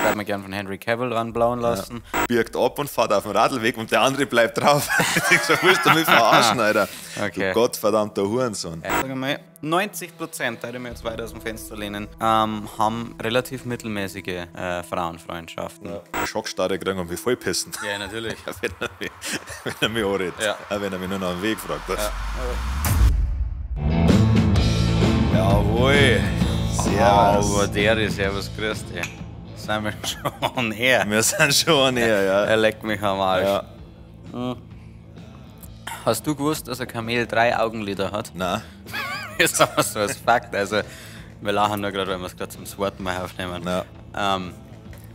würde mir gerne von Henry Cavill ranblauen lassen. Ja. Birgt ab und fährt auf den Radlweg und der andere bleibt drauf. Ich denk so, willst du mich verarschen, Alter? Okay. Du gottverdammter Hurensohn. Sag mal, 90%, da ich mir jetzt weiter aus dem Fenster lehnen, haben relativ mittelmäßige Frauenfreundschaften. Ja. Schockstarre kriegen und wie voll pissen. Ja, natürlich. Wenn er mich anredet. Ja. Wenn er mich nur nach dem Weg fragt. Ja. Jawohl. Aber der ist Servus, grüß dich. Sind wir schon her? Wir sind schon näher, ja. Er leckt mich am Arsch. Ja. Hast du gewusst, dass ein Kamel 3 Augenlider hat? Nein. Das ist aber so als Fakt. Also, wir lachen nur gerade, weil wir es gerade zum zweiten Mal aufnehmen. Ja.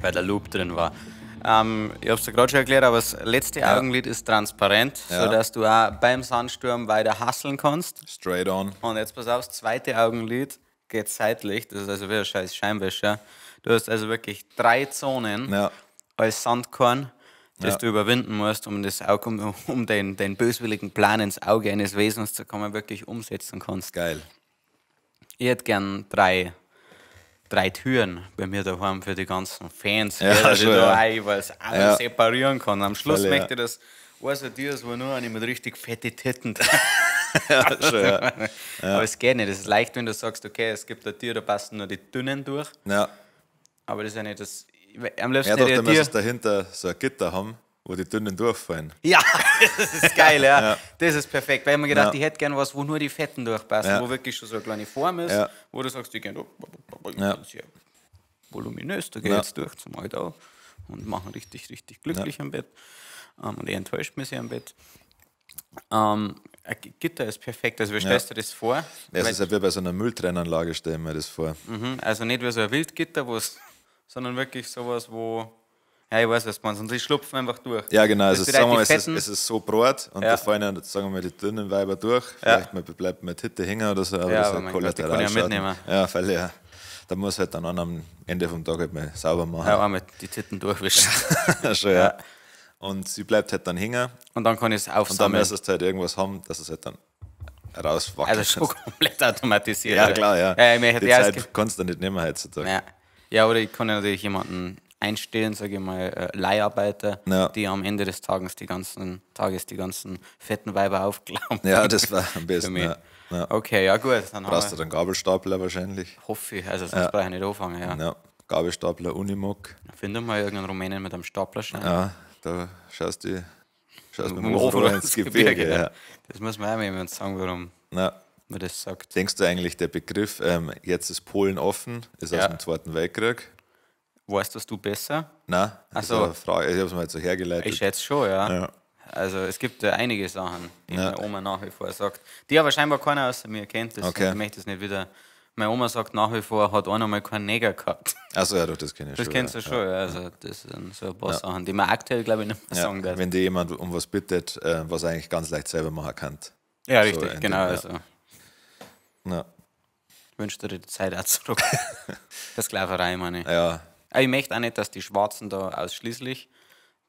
Weil der Loop drin war. Ich habe es dir gerade schon erklärt, aber das letzte Augenlid ist transparent, sodass du auch beim Sandsturm weiter hasseln kannst. Straight on. Und jetzt pass auf, das zweite Augenlid geht seitlich, das ist also wie ein scheiß Scheinwäscher. Du hast also wirklich 3 Zonen als Sandkorn, das du überwinden musst, um den böswilligen Plan ins Auge eines Wesens zu kommen, wirklich umsetzen kannst. Geil. Ich hätte gern 3 Türen bei mir daheim für die ganzen Fans, Ja, die schon, da ja. jeweils alles separieren kann. Am Schluss Voll, möchte ich das eine Tür ist, wo nur eine mit richtig fette Titten. Ja, schon, ja. Aber es geht nicht. Es ist leicht, wenn du sagst, okay, es gibt eine Tür, da passen nur die dünnen durch. Ja. Aber das ist ja nicht das. Am liebsten Ja, doch, hätte dann ich eine müsstest Tür. du dahinter so ein Gitter haben, wo die dünnen durchfallen. Ja, das ist geil, ja. Ja. Das ist perfekt. Weil ich mir gedacht, ich hätte gern was, wo nur die Fetten durchpassen, Ja. wo wirklich schon so eine kleine Form ist, Ja. wo du sagst, die gehen Ja. sehr voluminös, da geht jetzt durch zum Alter und machen richtig, richtig glücklich am Bett. Und er enttäuscht mich sehr am Bett. Ein Gitter ist perfekt. Also, wie stellst du das vor? Es ist ja wie bei so einer Mülltrennanlage, stelle ich mir das vor. Also nicht wie so ein Wildgitter, sondern wirklich sowas, wo. Ja, ich weiß, was man sonst sie schlupfen einfach durch. Ja, genau. Das Also, bedeutet, sagen wir mal, die es ist so breit und da fallen ja, sagen wir mal, die dünnen Weiber durch. Vielleicht bleibt meine Titte hängen oder so, aber Ja, das aber ist mein ein Gott, die kann ich ja Kollateralschaden. mitnehmen. Ja, weil ja. Da muss halt dann am Ende vom Tag halt mal sauber machen. Ja, einmal die Titten durchwischen. Schon, ja. Und sie bleibt halt dann hängen. Und dann kann ich es Und dann aufsammeln. müsstest du halt irgendwas haben, dass es halt dann rauswackelt. Also schon komplett automatisiert. Ja, klar, ja. Ich möchte Die Zeit kannst du nicht nehmen heutzutage. Ja, oder ich kann ja natürlich jemanden einstellen, sage ich mal, Leiharbeiter, die am Ende des Tages die ganzen fetten Weiber aufklappen. Ja, das war am Für besten. mich. Ja. Ja. Okay, ja gut. Dann Brauchst du dann Gabelstapler wahrscheinlich? hoffe ich, also sonst brauche ich nicht anfangen. Ja. Ja. Gabelstapler, Unimog. Finde mal irgendeinen Rumänen mit einem Staplerschein. Ja, da schaust du mit dem Im Rohr ins Gebirge. Ja. Das muss man auch mal jemand sagen, warum Ja. man das sagt. Denkst du eigentlich, der Begriff, jetzt ist Polen offen, ist aus dem Zweiten Weltkrieg? Weißt das du besser? Nein, das so. ist eine Frage. Ich habe es mal jetzt so hergeleitet. Ich schätze schon, ja. Ja. Also es gibt ja einige Sachen, die meine Oma nach wie vor sagt, die aber scheinbar keiner außer mir kennt. Das Okay. Ich möchte das nicht wieder. Meine Oma sagt nach wie vor, hat einer mal keinen Neger gehabt. Achso, ja, doch, das kenne ich Das schon. kennst du schon, ja. Also das sind so ein paar Sachen, die man aktuell, glaube ich, nicht mehr Ja. sagen darf. Wenn dir jemand um was bittet, was er eigentlich ganz leicht selber machen kann. Ja, So richtig, in genau. dem, Also Ja. wünschst du dir die Zeit auch zurück. Das Sklaverei, meine ich. Ja. Aber ich möchte auch nicht, dass die Schwarzen da ausschließlich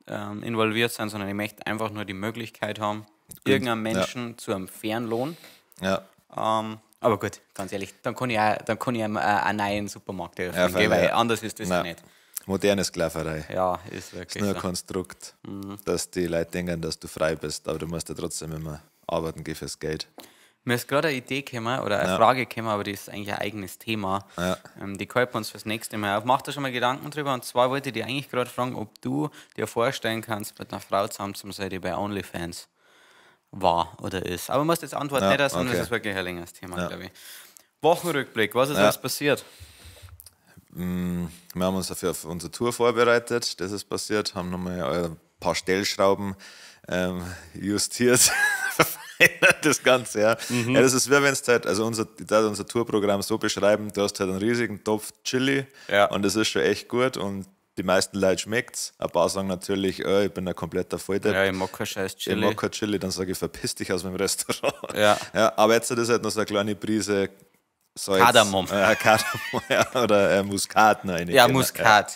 involviert sind, sondern ich möchte einfach nur die Möglichkeit haben, irgendeinen Menschen zu einem fairen Lohn. Ja. Aber gut, ganz ehrlich, dann kann ich einen neuen Supermarkt eröffnen, weil, weil ja. anders ist das ja Nein. nicht. Moderne Sklaverei. Ja, ist Das wirklich ist nur ein so. Konstrukt, dass die Leute denken, dass du frei bist, aber du musst ja trotzdem immer arbeiten gehen fürs Geld. Mir ist gerade eine Idee gekommen oder eine Frage gekommen, aber die ist eigentlich ein eigenes Thema. Ja. Die kalten wir uns fürs nächste Mal auf. Mach da schon mal Gedanken drüber. Und zwar wollte ich dich eigentlich gerade fragen, ob du dir vorstellen kannst, mit einer Frau zusammen zu sein, die bei OnlyFans war oder ist. Aber du musst jetzt antworten nicht, sondern das ist wirklich ein längeres Thema, glaube ich. Wochenrückblick, was ist alles passiert? Wir haben uns dafür auf unsere Tour vorbereitet, das ist passiert, haben nochmal ein paar Stellschrauben justiert, verfeinert das Ganze. Ja. Ja, das ist wie wenn es halt, also ich darf unser Tourprogramm so beschreiben, du hast halt einen riesigen Topf Chili und das ist schon echt gut und die meisten Leute schmeckt es. Ein paar sagen natürlich, ich bin ein kompletter Volldepp. Ja, ich mag kein scheiß Ich Chili. mag kein Chili, dann sage ich, verpiss dich aus meinem Restaurant. Ja. Aber jetzt ist halt noch so eine kleine Prise Salz. Kardamom. Kardamom, ja, oder Muskat. Nein, Ja, Muskat.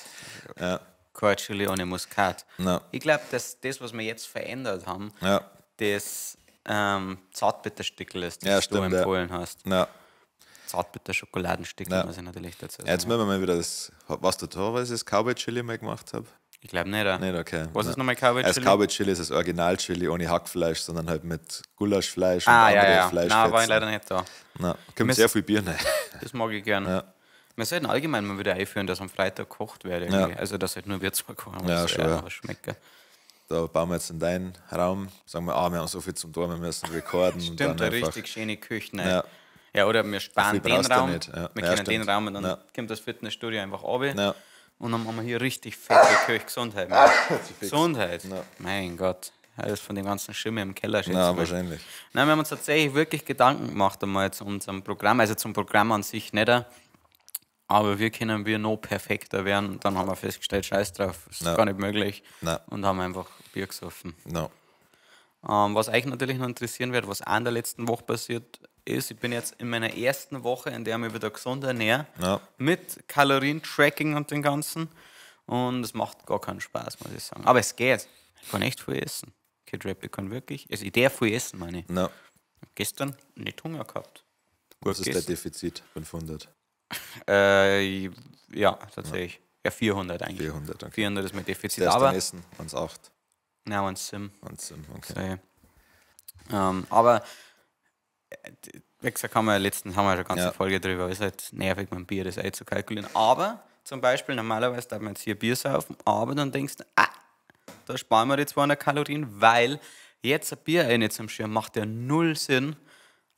Ja. Kein Chili ohne Muskat. Ja. Ich glaube, dass das, was wir jetzt verändert haben, Ja. das Zartbitterstickel ist, das Ja, du stimmt, empfohlen hast. Ja. Zartbitter-Schokoladenstück, muss ich natürlich dazu sagen. Jetzt müssen wir mal wieder das, was du da, was ich das Cowboy-Chili mal gemacht habe? Ich glaube nicht. Nicht, okay. Was ist nochmal Cowboy-Chili? Das Cowboy-Chili ist das Original-Chili ohne Hackfleisch, sondern halt mit Gulaschfleisch und andere Fleischfetzen. Nein, war ich leider nicht da. Nein, kommt sehr viel Bier rein. Das mag ich gerne. Ja. Wir sollten allgemein mal wieder einführen, dass am Freitag gekocht wird. Irgendwie. Ja. Also, dass halt nur wir zwei kochen, was schmecken. Da bauen wir jetzt in deinen Raum, sagen wir, wir haben so viel zum Tor, wir müssen recorden. Stimmt, und dann eine richtig schöne Küche. Ja, oder wir sparen den Raum, wir können den Raum und dann kommt das Fitnessstudio einfach runter. Und dann haben wir hier richtig fette Küche. Gesundheit. Gesundheit. Mein Gott. Alles von dem ganzen Schimmel im Keller. Wahrscheinlich. Nein, wir haben uns tatsächlich wirklich Gedanken gemacht einmal zu unserem Programm. Also zum Programm an sich nicht. Aber wir können noch perfekter werden. Und dann haben wir festgestellt, scheiß drauf, das ist gar nicht möglich. Und haben einfach Bier gesoffen. Was euch natürlich noch interessieren wird, was auch in der letzten Woche passiert ist, ich bin jetzt in meiner ersten Woche, in der ich mich wieder gesund ernähre, mit Kalorien-Tracking und dem Ganzen. Und es macht gar keinen Spaß, muss ich sagen. Aber es geht. Ich kann echt viel essen. Kid Rap, ich kann wirklich, also ich darf viel essen, meine ich. Gestern nicht Hunger gehabt. Was ist dein Defizit? 500? Ja, tatsächlich. Ja, 400 eigentlich. 400, okay. 400 ist mein Defizit. Das aber essen, 1,8. Nein, 1,7. 1,7, okay. Aber wie gesagt, haben wir schon eine ganze Folge drüber. Es ist halt nervig, mein Bier das einzukalkulieren. Aber zum Beispiel, normalerweise darf man jetzt hier Bier saufen, aber dann denkst du, da sparen wir die 200 Kalorien, weil jetzt ein Bier nicht zum Schirm macht ja null Sinn,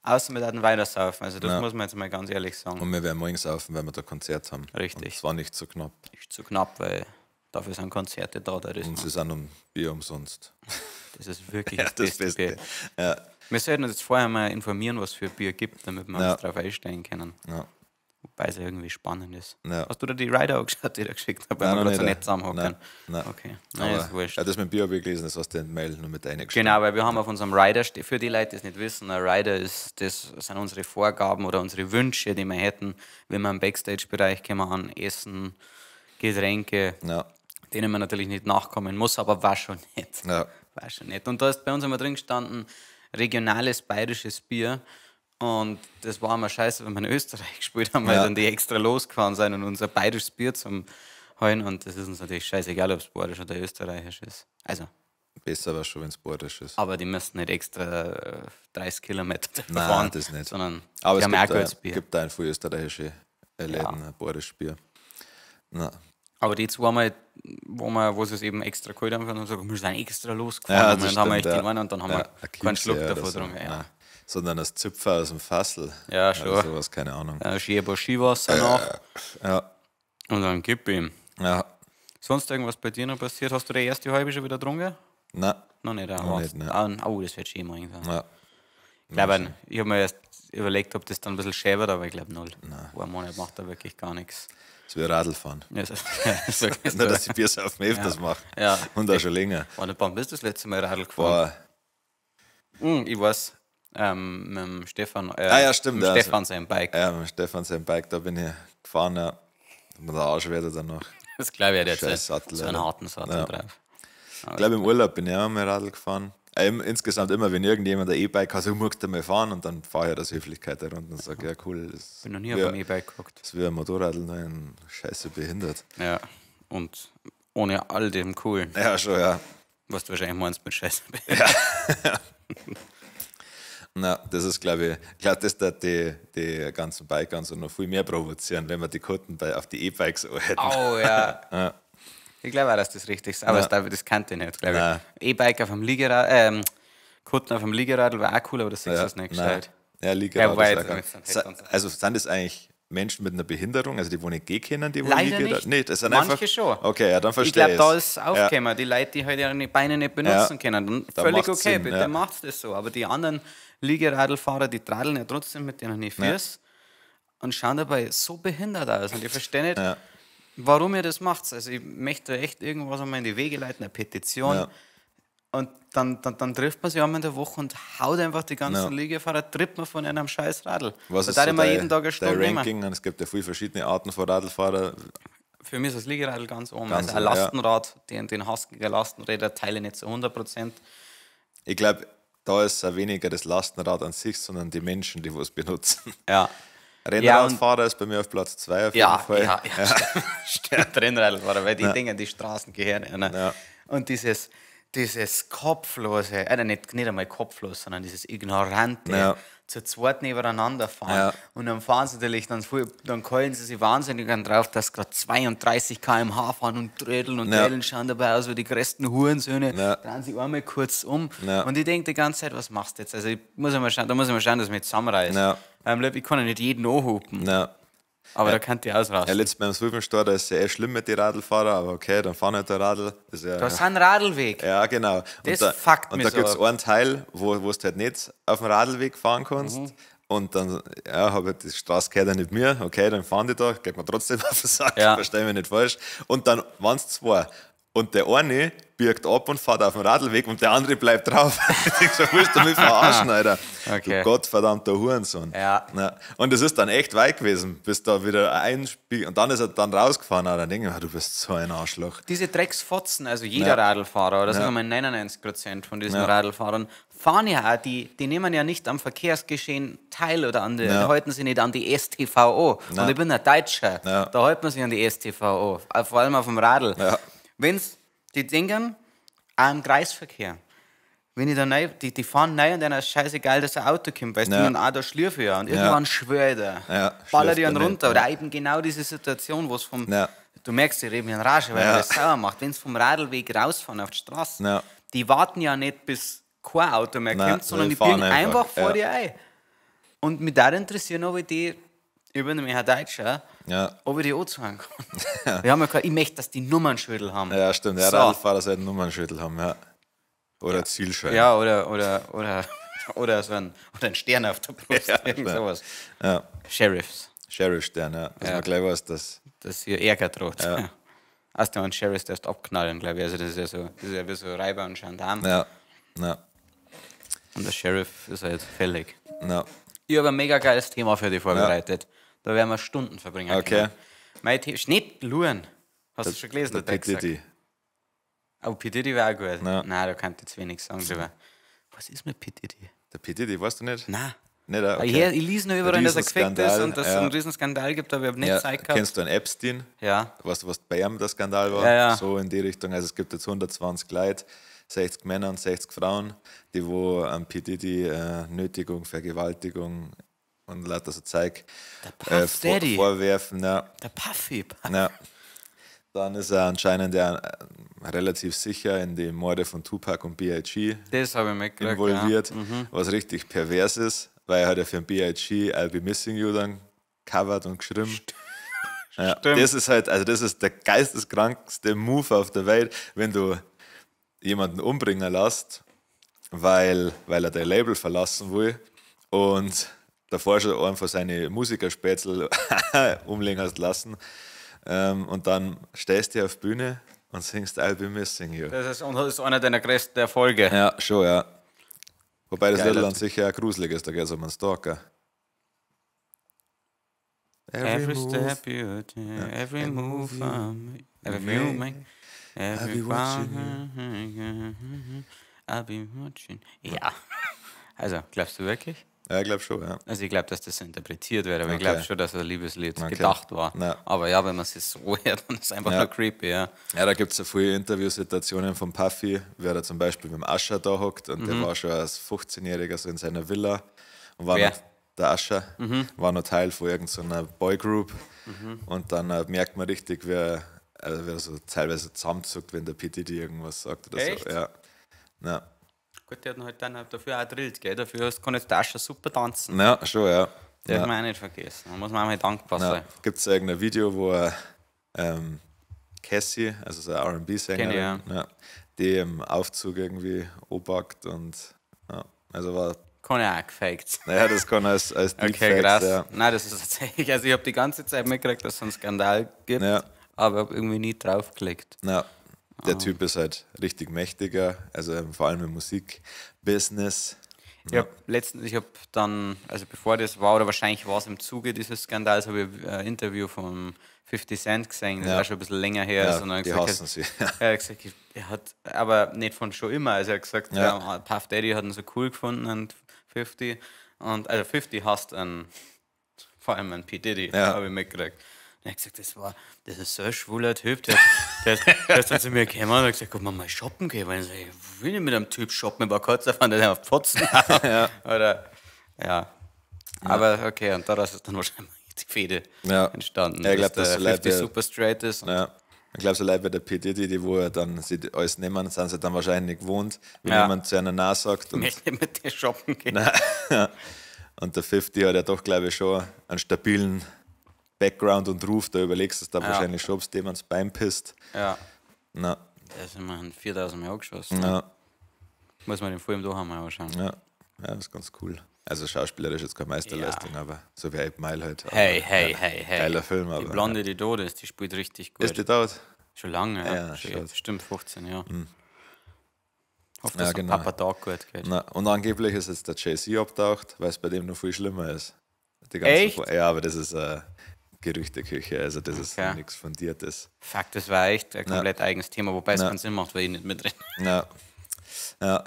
außer wir werden weiter saufen. Also das muss man jetzt mal ganz ehrlich sagen. Und wir werden morgen saufen, wenn wir da Konzert haben. Richtig. Und es war nicht so knapp. Nicht so knapp, weil dafür sind Konzerte da. Und sie sind um Bier umsonst. Das ist wirklich das beste Bier. Ja. Wir sollten uns jetzt vorher mal informieren, was es für Bier gibt, damit wir uns darauf einstellen können. Wobei es ja irgendwie spannend ist. Hast du da die Rider angeschaut, die ich geschickt habe, weil wir gerade so nicht zusammenhocken? Nein. Okay. Nein, ist wurscht. Das mit dem Bier habe ich gelesen, das hast du in den Mail nur mit eingeschrieben. Genau, weil wir haben auf unserem Rider, für die Leute, die es nicht wissen, ein Rider das sind unsere Vorgaben oder unsere Wünsche, die wir hätten, wenn wir im Backstage-Bereich kommen an Essen, Getränke, denen man natürlich nicht nachkommen muss, aber war schon nett. War schon nett. Und da ist bei uns immer drin gestanden, regionales bayerisches Bier. Und das war immer scheiße, wenn wir in Österreich gespielt haben, weil dann die extra losgefahren sind und unser bayerisches Bier zum Holen. Und das ist uns natürlich scheißegal, ob es bayerisch oder österreichisch ist. Also. Besser wäre schon, wenn es bayerisch ist. Aber die müssen nicht extra 30 Kilometer fahren. Nein, das nicht. Sondern aber es gibt da ein viel österreichische Läden, ein bayerisches Bier. Aber die zweimal, wo sie es eben extra geholt haben, und sagen, wir sind extra losgefahren. Und dann haben wir echt den einen und dann haben wir keinen Schluck davon getrunken. Sondern das Züpfer aus dem Fassel. Ja, schon. Oder sowas, keine Ahnung. Schieber Skiwasser noch. Und dann gib ihm. Sonst irgendwas bei dir noch passiert? Hast du die erste halbe schon wieder getrunken? Nein. Noch nicht. Nein. Oh, das wird schön mal irgendwann. Ich glaube, ich habe mir erst überlegt, ob das dann ein bisschen schön wird, aber ich glaube null. Ein Monat macht da wirklich gar nichts. Das ist wie Radlfahren. Ja, das ist wirklich nur, dass ich Bier auf dem öfters mache. Und auch schon länger. Wann bist du das letzte Mal Radl gefahren? Ich weiß. Mit dem Stefan. Stimmt. Mit Stefan sein Bike. Ja, mit Stefan sein Bike, da bin ich gefahren. Ja. Und der Arsch werde dann noch. Das glaube ich, der hat Sattel, so einen harten Sattel drauf. Ich glaube, im Urlaub bin ich auch mal Radl gefahren. Insgesamt immer, wenn irgendjemand ein E-Bike hat, so magst du mal fahren und dann fahre ich aus Höflichkeit herunter und sage, ja cool. Ich bin noch nie auf einem E-Bike geguckt. Das ist wie ein Motorradl, nur ein Scheiße behindert. Ja, und ohne all dem Coolen. Ja, schon, ja. Was du wahrscheinlich meinst mit Scheiße behindert. Ja. Na, das ist, glaube ich, dass die ganzen Biker so noch viel mehr provozieren, wenn wir die Kunden auf die E-Bikes hätten. Oh ja. Ich glaube auch, dass das richtig ist, aber das kannte ich nicht, glaube ich. E-Bike auf dem Liegerad, Kutten auf dem Liegerad war auch cool, aber das ist nicht gescheit. Ja, Liegerad also sind das eigentlich Menschen mit einer Behinderung, also die nicht gehen können, die Leider nicht. Nee, das sind manche einfach, schon. Okay, ja, dann verstehe ich. Ich glaube, da ist aufgekommen, die Leute, die halt ihre Beine nicht benutzen können. Dann völlig okay, Sinn, bitte macht das so. Aber die anderen Liegeradlfahrer, die tradeln ja trotzdem mit denen nicht Füße und schauen dabei so behindert aus. Und ich verstehe nicht, warum ihr das macht. Also ich möchte echt irgendwas einmal in die Wege leiten, eine Petition. Ja. Und dann trifft man sich einmal in der Woche und haut einfach die ganzen Liegefahrer, trippt man von einem scheiß Radl. Was ist so jeden Tag eine Stunde Ranking? Es gibt ja viele verschiedene Arten von Radlfahrer. Für mich ist das Liegeradl ganz oben. Also ein Lastenrad, den hastigen Lastenräder teile ich nicht zu 100%. Ich glaube, da ist auch weniger das Lastenrad an sich, sondern die Menschen, die es benutzen. Ja. Rennradfahrer ist bei mir auf Platz 2 auf jeden Fall. Ja. Stimmt, Rennradfahrer, weil die Dinge, die Straßen gehören. Ne? Ja. Und dieses kopflose, nicht einmal kopflos, sondern dieses ignorante, zu zweit nebeneinander fahren. Ja. Und dann fahren sie natürlich, dann keulen sie sich wahnsinnig drauf, dass gerade 32 km/h fahren und trödeln und trödeln, schauen dabei aus wie die größten Hurensöhne, drehen sich einmal kurz um. Ja. Und ich denke die ganze Zeit, was machst du jetzt? Also da muss ich mal schauen, dass ich mich zusammenreiße. Ja. Ich kann ja nicht jeden anhupen. Ja. Aber da kann die ausrasten. Ja, letztes Mal im Swiffelstore, da ist es ja schlimm mit den Radlfahrern, aber okay, dann fahren halt der Radl. Das ist ein Radlweg. Ja, genau. Das fuckt mich so. Und da gibt es einen Teil, wo du halt nicht auf dem Radlweg fahren kannst. Mhm. Und dann, habe ich die Straße gehört ja nicht mir. Okay, dann fahren die da, geht mir trotzdem auf den Sack, verstehe mich nicht falsch. Und dann waren es zwei. Und der eine biegt ab und fährt auf den Radlweg und der andere bleibt drauf. Ich so, willst du mich verarschen, Alter? Okay. Du gottverdammter Hurensohn. Ja. Und es ist dann echt weit gewesen, bis da wieder einspielt. Und dann ist er dann rausgefahren. Und dann denke ich mir, du bist so ein Arschloch. Diese Drecksfotzen, also jeder Radlfahrer, oder sagen wir mal 99% von diesen Radlfahrern, fahren ja auch, die nehmen ja nicht am Verkehrsgeschehen teil oder da halten sie nicht an die STVO. Und ich bin ein Deutscher, da hält man sich an die STVO, vor allem auf dem Radl. Ja. Wenn die denken, auch im Kreisverkehr, wenn ich da neu, die fahren neu und dann ist scheißegal, dass ein Auto kommt, weil die dann auch da schlürfen ja. Und irgendwann schwöre ich ballert die dann runter. Oder eben genau diese Situation, wo es du merkst, die reden in Rage, weil das sauer macht. Wenn sie vom Radlweg rausfahren auf die Straße, die warten ja nicht, bis kein Auto mehr kommt, sondern die biegen einfach vor dir ein. Und mich da interessieren, ob ich die, ich bin nämlich ein Deutscher, ob ich die anzeigen kann. Wir haben ich möchte, dass die Nummernschilder haben. Ja, stimmt. Der Radlfahrer soll Nummernschilder haben, ja. Oder Zielschein. Ja, oder so ein Stern auf der Brust. Irgend sowas. Ja. Sheriff-Stern, ja. Dass man gleich weiß, dass hier Ärger droht. Ja. Hast du einen Sheriff, der ist abknallen, glaube ich. Also das ist ja wie so Räuber und Gendarm. Ja. Und der Sheriff ist halt fällig. Ja. Ich habe ein mega geiles Thema für dich vorbereitet. Da werden wir Stunden verbringen. Okay. Mein Thema, Schnittluren. Hast du schon gelesen? Der P. Diddy. Oh, P. Diddy wäre auch gut. Nein, da kann ich jetzt wenig sagen drüber. Was ist mit P. Diddy? Der P. Diddy, weißt du nicht? Nein. Nicht, okay. Ich lese nur überall, dass er gefickt ist und dass es einen Riesenskandal gibt, aber ich habe nicht Zeit gehabt. Kennst du einen Epstein? Ja. Weißt du, was bei ihm der Skandal war? Ja. So in die Richtung. Also es gibt jetzt 120 Leute, 60 Männer und 60 Frauen, die wo am P. Diddy Nötigung, Vergewaltigung und lauter so Zeug vorwerfen. Ja. Der Puffy. Ja. Dann ist er anscheinend relativ sicher in die Morde von Tupac und B.I.G. Das habe ich mitgekriegt, involviert, was richtig pervers ist, weil er hat ja für den B.I.G. I'll Be Missing You dann covert und geschrieben. Ja, das ist halt, also das ist der geisteskrankste Move auf der Welt, wenn du jemanden umbringen lässt, weil er dein Label verlassen will und davor schon einfach seine Musikerspätzle umlegen hast lassen. Und dann stehst du auf die Bühne und singst I'll Be Missing You. Das ist einer deiner größten Erfolge. Ja, schon, ja. Wobei das Lied dann sicher auch gruselig ist, da geht es um einen Stalker. Every step you take, every move every movement, every I'll be watching. Ja. Also, glaubst du wirklich? Ja, ich glaube schon, ja. Also ich glaube, dass das so interpretiert wird, aber ich glaube schon, dass es ein Liebeslied gedacht war. Ja. Aber ja, wenn man es so hört, dann ist es einfach nur creepy, ja. Ja, da gibt es ja viele Interviewsituationen von Puffy, wer da zum Beispiel mit dem Ascher da hockt und der war schon als 15-Jähriger so in seiner Villa und war noch, der Ascher war noch Teil von irgendeiner Boygroup und dann merkt man richtig, wer so teilweise zusammenzuckt, wenn der P. Diddy irgendwas sagt oder echt? So. Ja. Gut, der hat halt dann dafür auch drillt, gell? Dafür kann jetzt der Ascher super tanzen. Ja, schon, ja. Das darf man auch nicht vergessen. Da muss man auch mal dankbar sein. Gibt es irgendein Video, wo Cassie, also so eine R&B-Sängerin, die im Aufzug irgendwie anpackt und also war... Kann ja auch gefaked. Naja, das kann als Deepfake. Okay, krass. Ja. Nein, das ist tatsächlich, also ich habe die ganze Zeit mitgekriegt, dass es einen Skandal gibt, aber habe irgendwie nie draufgelegt. Ja. Der Typ ist halt richtig mächtiger, also vor allem im Musikbusiness. Ich habe dann, also bevor das war, oder wahrscheinlich war es im Zuge dieses Skandals, habe ich ein Interview von 50 Cent gesehen, das war schon ein bisschen länger her. Ja, sondern die hassen sie. Er hat gesagt, er hat, aber nicht von schon immer, also er hat gesagt, Puff Daddy hat ihn so cool gefunden und 50, und also 50 hasst einen Vor allem ein P. Diddy, Ja. habe ich mitgekriegt. Und er hat gesagt, das ist so ein schwuler Typ. Der ist dann zu mir gekommen und hat gesagt, ob wir mal shoppen gehen. Weil ich sage, ich will nicht mit einem Typ shoppen, ich war kurz davon, der auf Pfotzen hat. Ja. Oder, ja. Aber okay, und daraus ist dann wahrscheinlich die Fehde entstanden. Ja, ich glaube, dass das der 50 super straight ist. Ja. Ich glaube, so Leute wie der P. Diddy, die wo er dann sie alles nehmen, sind sie dann wahrscheinlich gewohnt, wenn jemand zu einer Nein sagt. Ich möchte mit dir shoppen gehen. Und der 50 hat ja doch, glaube ich, schon einen stabilen Background und Ruf. Da überlegst du es da wahrscheinlich schon, ob es dem ans Bein pisst. Ja. Na. Der ist immerhin 4000 Mal geschossen. Ja. Muss man den Film da haben anschauen. Ja, das ist ganz cool. Also schauspielerisch jetzt keine Meisterleistung, aber so wie 8 Mile halt. Hey. Geiler Film, aber. Die Blonde, die tot ist, die spielt richtig gut. Ist die dort? Schon lange, ja. Ja, Schon bestimmt 15 Jahre. Hoffe, Ja, dass genau. Papa Dog gut geht. Na, und angeblich ist jetzt der Jay-Z abtaucht, weil es bei dem noch viel schlimmer ist. Echt? Ja, aber das ist Gerüchteküche, also das ist nichts Fundiertes. Fuck, das war echt ein komplett eigenes Thema, wobei es keinen Sinn macht, weil ich nicht mitrede. Ja,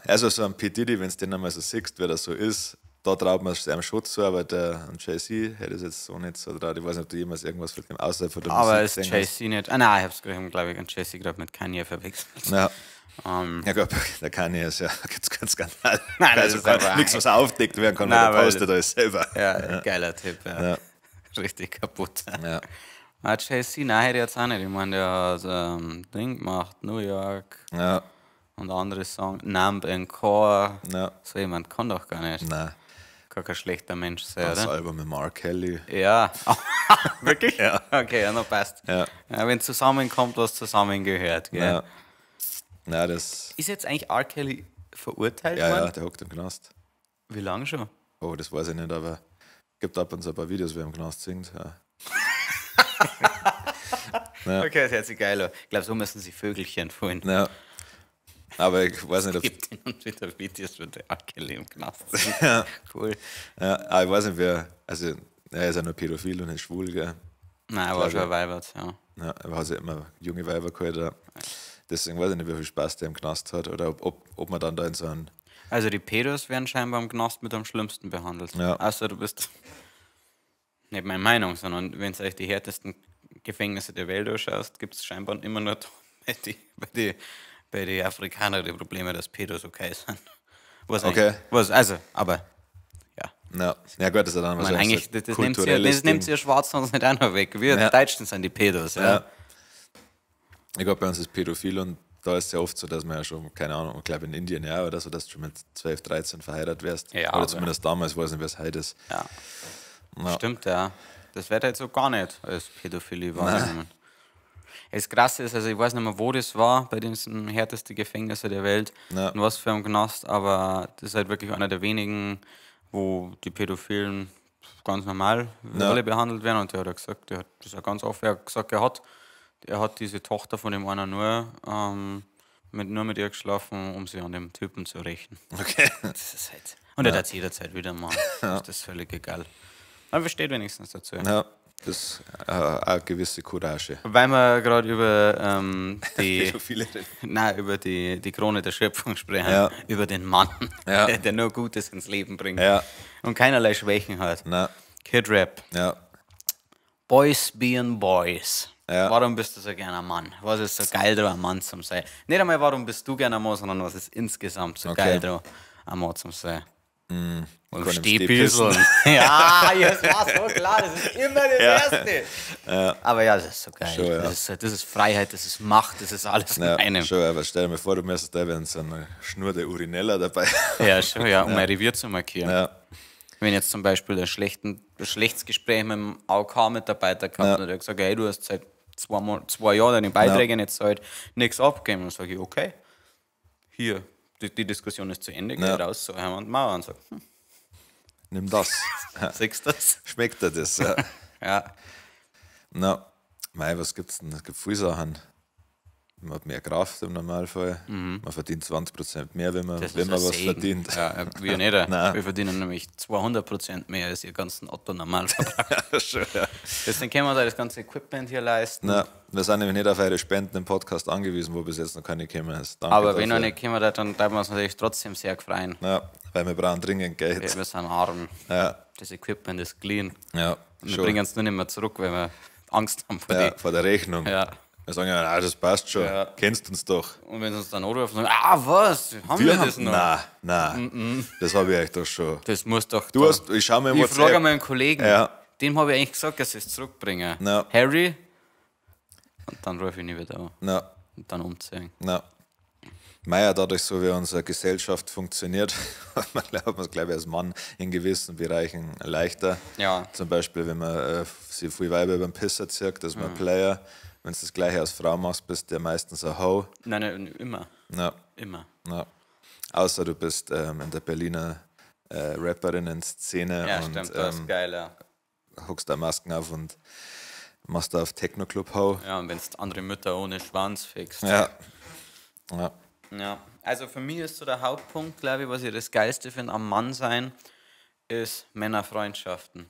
also so ein P. Diddy, wenn es den einmal so siehst, wer das so ist, da traut man einem Schutz zu, aber der Jay-Z hätte es jetzt so nicht so traut. Ich weiß nicht, ob du jemals irgendwas von dem außerhalb von der Aber Musik ist Jay-Z nicht. Nein, ich hab's gerade, glaube ich, an Jay-Z gerade mit Kanye verwechselt. Ja. Ja, gut, der Kanye ist ja ganz Skandal. Nein, das also ist einfach nichts, was aufdeckt werden kann, Nein, weil er postet alles selber. Ja, geiler Typ, ja. Richtig kaputt. Ja. Jay-Z, nein, hätte ich jetzt auch nicht. Ich meine, der hat Ding gemacht, New York Ja. und andere Songs. Numb and Core. Ja. So jemand kann doch gar nicht. Nein. Kann kein schlechter Mensch sein, Das oder? Album mit Mark Kelly. Ja. Wirklich? Ja. Okay, ja, noch passt. Ja. Wenn zusammenkommt, was zusammengehört. Gell? Ja. Nein, das. Ist jetzt eigentlich R. Kelly verurteilt Ja, worden? ja, der hockt im Knast. Wie lange schon? Oh, das weiß ich nicht, aber gibt ab und zu ein paar Videos, wie er im Knast singt. Ja. Okay, das hört sich geil an. Ich glaube, so müssen sie Vögelchen holen. Ja. Aber ich weiß nicht, ob. Gibt hin und wieder Videos, wo der R. Kelly im Knast Ja. Cool. Ja, aber ich weiß nicht, wer. Also, er ist ja nur pädophil und nicht schwul, gell? Nein, er war schon erweibert, ja. Ja, er hat ja immer junge Weiber geholt. Ja. Deswegen weiß ich nicht, wie viel Spaß der im Knast hat oder ob man dann da in so einen. Also die Pedos werden scheinbar im Knast mit am schlimmsten behandelt. Ja. Außer du bist nicht meine Meinung, sondern wenn du euch die härtesten Gefängnisse der Welt anschaust, gibt es scheinbar immer nur bei den Afrikanern die Probleme, dass Pedos okay sind. Okay. Aber ja. Ja, gut, das ist ja dann Ich meine, eigentlich, so das kulturelles nimmt ihr Schwarzen uns nicht auch noch weg. Wir Deutschen sind die Pedos, ja. Ja. Ich glaube, bei uns ist pädophil und da ist es ja oft so, dass man ja schon, keine Ahnung, ich glaube in Indien ja oder so, dass du schon mit 12, 13 verheiratet wärst. Ja, oder aber- zumindest damals, weiß nicht, wer es heute ist. Ja. Ja. Stimmt, ja. Das wird jetzt so gar nicht als Pädophilie wahrgenommen. Das Krasse ist, also ich weiß nicht mehr, wo das war, bei den härtesten Gefängnisse der Welt, Ja. in was für einem Knast, aber das ist halt wirklich einer der wenigen, wo die Pädophilen ganz normal wie alle behandelt werden. Und der hat ja gesagt, der hat das ja ganz offen gesagt, er hat diese Tochter von dem einer nur mit ihr geschlafen, um sie an dem Typen zu rächen. Okay. Das ist halt. Und er hat jederzeit wieder mal. Das ist völlig egal. Aber er steht wenigstens dazu. Ja, das ist eine gewisse Courage. Weil wir gerade über die Pädophile reden. nein, über die Krone der Schöpfung sprechen, Ja. über den Mann, Ja. der nur Gutes ins Leben bringt Ja. und keinerlei Schwächen hat. Na, Kid Rap. ja. Boys being Boys. Ja. Warum bist du so gerne ein Mann? Was ist so geil daran, ein Mann zu sein? Nicht einmal, warum bist du gerne ein Mann, sondern was ist insgesamt so geil daran, ein Mann zu sein? Und kann im Stehpissel. Steh Ja, das war so klar, das ist immer das Erste. Aber ja, das ist so geil. Schon, ja. Das ist Freiheit, das ist Macht, das ist alles in Ja, einem. schon, aber stell dir mal vor, du müsstest da wenn so eine Schnur der Urinella dabei. Ja, schon, ja, um ein Revier zu markieren. Ja. Wenn jetzt zum Beispiel ein schlechtes Gespräch mit einem AOK-Mitarbeiter gehabt und er hat gesagt, hey, du hast seit 2 Jahren deine Beiträge nicht zahlt, nichts abgegeben. Und dann sage ich, okay, hier, die Diskussion ist zu Ende, geh raus, so haben wir Mauer und sag, Nimm das. siehst du das? Schmeckt dir das? Ja. Ja. Na, mei, was gibt's denn? Es gibt viele Sachen. man hat mehr Kraft im Normalfall. Man verdient 20% mehr, wenn man was Segen. verdient. Ja, wir nicht. Wir verdienen nämlich 200% mehr als ihr ganzen Otto-Normalverbrauch. Schon, ja. Deswegen können wir da das ganze Equipment hier leisten. Na, wir sind nämlich nicht auf eure Spenden im Podcast angewiesen, wo bis jetzt noch keine gekommen ist. Danke aber dafür. wenn noch nicht kommen, dann darf wir uns natürlich trotzdem sehr freuen. Ja, weil wir brauchen dringend Geld. Wir sind arm. Ja. Das Equipment ist clean. Ja, Wir bringen es nur nicht mehr zurück, weil wir Angst haben vor vor der Rechnung. Ja. Wir sagen ja, das passt schon. Ja. Kennst uns doch. Und wenn sie uns dann anrufen, sagen, was? Haben wir das noch? Nein. Das habe ich euch doch schon. Das muss doch. Ich schau mir Ich frage mal einen Kollegen, dem habe ich eigentlich gesagt, dass sie es zurückbringen. No. Harry. Und dann rufe ich ihn wieder an. No. Und dann umziehen. No. Meier, dadurch, so wie unsere Gesellschaft funktioniert, hat man es, glaube ich, als Mann in gewissen Bereichen leichter. Ja. Zum Beispiel, wenn man sich viel Weiber über den Pisser zirkt, dass man Player. Wenn du das gleiche als Frau machst, bist du ja meistens ein Ho. Nein, immer. Ja. Immer. Ja. Außer du bist in der Berliner Rapperinnen-Szene. Ja, und, stimmt, das ist geil, ja. Huckst da Masken auf und machst da auf Techno-Club Ho. Ja, und wenn du andere Mütter ohne Schwanz fixt. Ja. Also für mich ist so der Hauptpunkt, glaube ich, was ich das Geilste finde am Mannsein, ist Männerfreundschaften.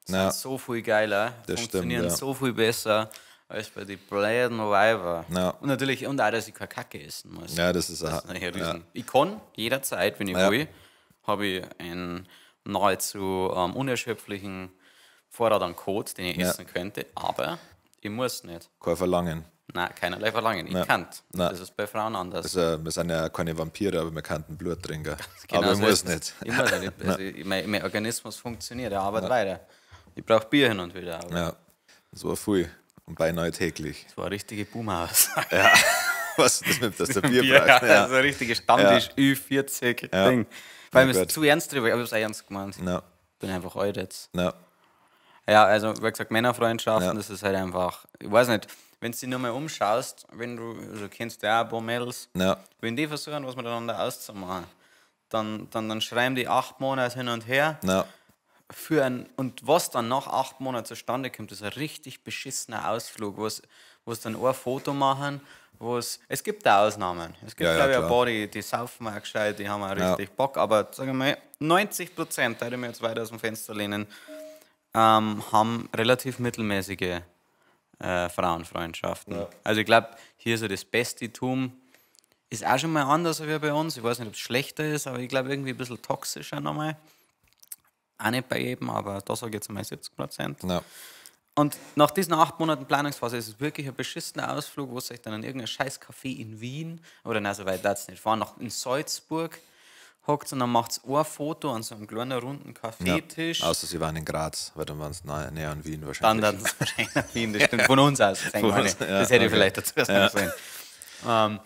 Sind so viel geiler, das funktionieren stimmt, so viel besser als bei den bläden Weiber. Ja. Und natürlich, und auch, dass ich keine Kacke essen muss. Ja, das ist ein Riesen. Ich kann jederzeit, wenn ich will, habe ich einen nahezu unerschöpflichen Vorrat an Code, den ich essen könnte, aber ich muss nicht. Kein Verlangen. Nein, keinerlei Verlangen. Ich kann. Das ist bei Frauen anders. Also, wir sind ja keine Vampire, aber wir könnten Blut trinken. Genau, aber ich so muss nicht. Ich muss nicht. Also mein Organismus funktioniert, er arbeitet weiter. Ich brauche Bier hin und wieder. Aber Ja, das war viel und beinahe täglich. das war eine richtige Boomhaus. Ja, was das nimmt, dass der Bier Bier, braucht. ja. So ein richtiges Stammtisch, Ü40-Ding. Vor allem ist Gott. es zu ernst drüber, ich habe es auch ernst gemeint. Ja. Bin einfach alt jetzt. Ja. Ja, also wie gesagt, Männerfreundschaften, das ist halt einfach, ich weiß nicht, wenn du dich nur mal umschaust, wenn du, also kennst du ja auch ein paar Mädels, wenn die versuchen, was miteinander auszumachen, dann schreiben die 8 Monate hin und her. Ja. Und was dann nach 8 Monaten zustande kommt, ist ein richtig beschissener Ausflug, wo es dann ein Foto machen, es gibt auch Ausnahmen. Es gibt, glaube ich, ein paar, die saufen auch gescheit, die haben auch richtig Bock, aber sagen wir mal, 90%, da ich mir jetzt weiter aus dem Fenster lehnen, haben relativ mittelmäßige Frauenfreundschaften. Ja. Also ich glaube, hier so das Bestitum ist auch schon mal anders als bei uns. Ich weiß nicht, ob es schlechter ist, aber ich glaube irgendwie ein bisschen toxischer nochmal. Auch nicht bei jedem, aber da sage ich jetzt mal 70%. Ja. Und nach diesen 8 Monaten Planungsphase ist es wirklich ein beschissener Ausflug, wo es sich dann in irgendein scheiß Café in Wien, oder nein, so weit darf es nicht fahren, in Salzburg hockt und dann macht es ein Foto an so einem kleinen runden Kaffeetisch. Ja, außer sie waren in Graz, weil dann waren es näher an Wien wahrscheinlich. Dann es wahrscheinlich an Wien, das stimmt. Von uns aus. Das hätte ich vielleicht dazu sagen sollen.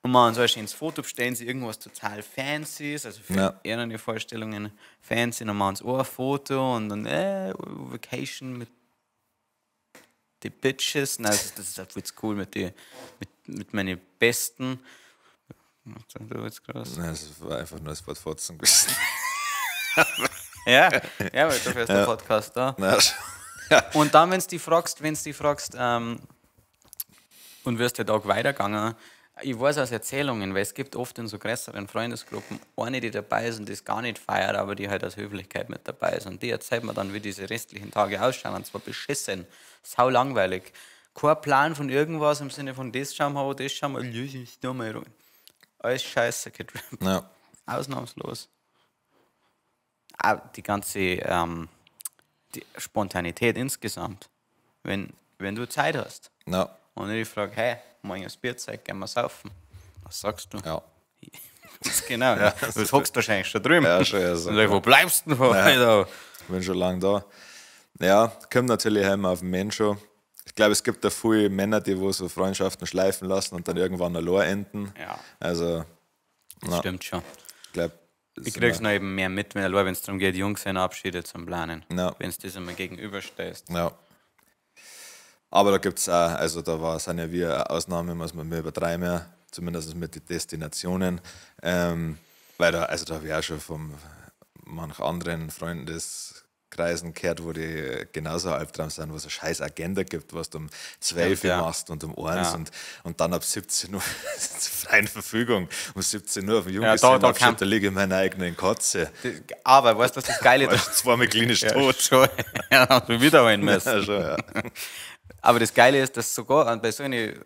Und machen so ein schönes Foto, bestellen sie irgendwas total Fancyes, also für ihre Vorstellungen fancy, dann machen sie auch ein Foto und dann Vacation mit die Bitches. Nein, das ist halt jetzt cool mit meinen Besten. Du jetzt groß. Nein, das war einfach nur das Wort Fotzen gewesen. ja, weil dafür ist der Podcast da. Und dann, wenn du die fragst, und wirst der Tag weitergegangen, ich weiß aus Erzählungen, weil es gibt oft in so größeren Freundesgruppen eine, die dabei ist und das gar nicht feiert, aber die halt aus Höflichkeit mit dabei ist. Und die erzählt mir dann, wie diese restlichen Tage ausschauen. Und zwar beschissen, sau langweilig. Kein Plan von irgendwas im Sinne von das schauen wir, das schauen wir. Alles scheiße getrappt. Ja. Ausnahmslos. Auch die ganze die Spontanität insgesamt. Wenn du Zeit hast. Ja. Und ich frage, hey, morgen ist Bierzeit, gehen wir saufen. Was sagst du? Ja. Genau, ja. Du hockst wahrscheinlich schon drüben. Ja, schon. Also, und sag, wo bleibst du denn? Ja. Ich bin schon lange da. Ja, kommt natürlich immer auf den Menschen an. Ich glaube, es gibt da viele Männer, die wo so Freundschaften schleifen lassen und dann irgendwann allein enden. Ja. Also, das stimmt schon. Ich krieg's noch eben mehr mit, wenn es darum geht, Jungs seine Abschiede zu planen. Ja. Wenn du das einmal gegenüberstellst. Ja. Aber da gibt es auch, also sind ja wir eine Ausnahme, muss man mehr übertreiben, zumindest mit den Destinationen. Weil da habe ich auch schon von manchen anderen Freunden das Kreisen gehört, wo die genauso Albtraum sind, wo es eine scheiß Agenda gibt, was du um 12 Uhr machst und um 1 und dann ab 17 Uhr zur freien Verfügung. Um 17 Uhr auf dem Junggesellenabschied, da liege ich in meiner eigenen Katze. Aber weißt du, was das Geile ist? Zweimal klinisch tot. Schon. Ja, hast du wieder holen müssen. Ja, schon, ja. Aber das Geile ist, dass sogar bei solchen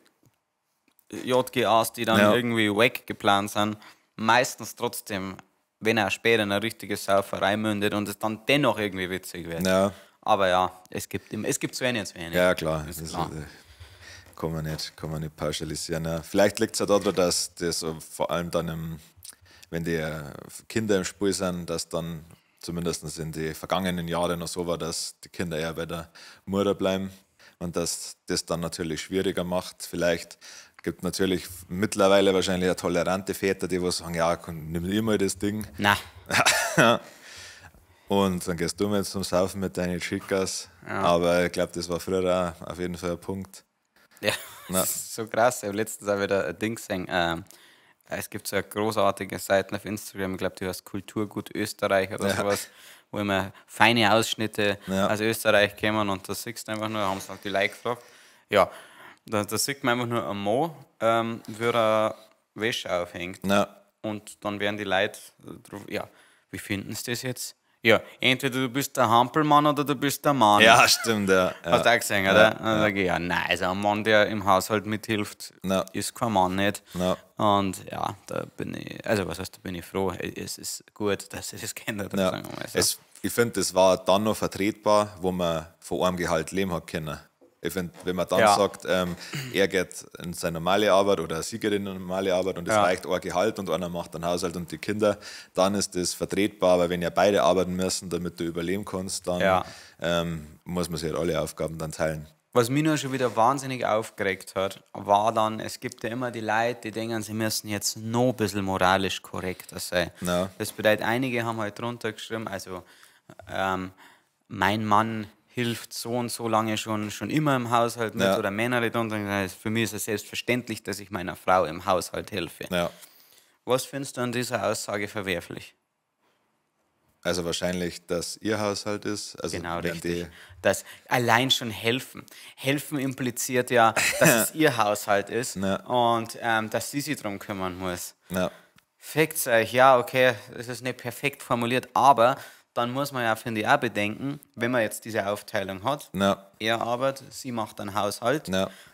JGAs, die dann irgendwie weggeplant sind, meistens trotzdem, wenn er später in eine richtige Sauferei mündet und es dann dennoch irgendwie witzig wird. Ja. Aber ja, es gibt so wenig und so wenig. Ja, klar. Kann man nicht pauschalisieren. Ja. Vielleicht liegt es ja daran, dass das vor allem dann, wenn die Kinder im Spiel sind, dass dann zumindest in den vergangenen Jahren noch so war, dass die Kinder eher bei der Mutter bleiben und dass das dann natürlich schwieriger macht. Vielleicht gibt natürlich mittlerweile wahrscheinlich ja tolerante Väter, die sagen, ja, nimm ich mal das Ding. Na. Und dann gehst du mal zum Saufen mit deinen Chicas. Ja. Aber ich glaube, das war früher auch auf jeden Fall ein Punkt. Ja, das ist so krass. Ich habe letztens auch wieder ein Ding gesehen. Es gibt so eine großartige Seite auf Instagram, ich glaube, die heißt Kulturgut Österreich oder sowas, wo immer feine Ausschnitte aus Österreich kommen und da siehst du einfach nur, haben sie auch die Like gefragt. Ja, da sieht man einfach nur einen Mann, wie er Wäsche aufhängt. Ja. Und dann werden die Leute drauf, ja, wie finden sie das jetzt? Ja, entweder du bist der Hampelmann oder du bist der Mann. Ja, stimmt, ja. Hast du auch gesehen, oder? Dann sage ich, ja, nein, also ein Mann, der im Haushalt mithilft, ist kein Mann nicht. Und ja, da bin ich, also was heißt, da bin ich froh. Es ist gut, dass sie das geändert haben, sagen wir mal so. Ich finde, das war dann noch vertretbar, wo man von einem Gehalt leben hat können. Ich finde, wenn man dann sagt, er geht in seine normale Arbeit oder sie geht in eine normale Arbeit und es reicht ein Gehalt und einer macht den Haushalt und die Kinder, dann ist das vertretbar. Aber wenn ja beide arbeiten müssen, damit du überleben kannst, dann muss man sich halt alle Aufgaben dann teilen. Was mich nur schon wieder wahnsinnig aufgeregt hat, war dann, es gibt ja immer die Leute, die denken, sie müssen jetzt noch ein bisschen moralisch korrekter sein. No. Das bedeutet, einige haben halt drunter geschrieben, also mein Mann hilft so und so lange schon immer im Haushalt mit oder Männer, die drunter. Für mich ist es selbstverständlich, dass ich meiner Frau im Haushalt helfe. Ja. Was findest du an dieser Aussage verwerflich? Also wahrscheinlich, dass ihr Haushalt ist. Also genau, richtig. Das allein schon helfen. Helfen impliziert ja, dass es ihr Haushalt ist und dass sie sich darum kümmern muss. Ja. Fickt euch, ja, okay, das ist nicht perfekt formuliert, aber dann muss man ja, finde ich, auch bedenken, wenn man jetzt diese Aufteilung hat, er arbeitet, sie macht einen Haushalt,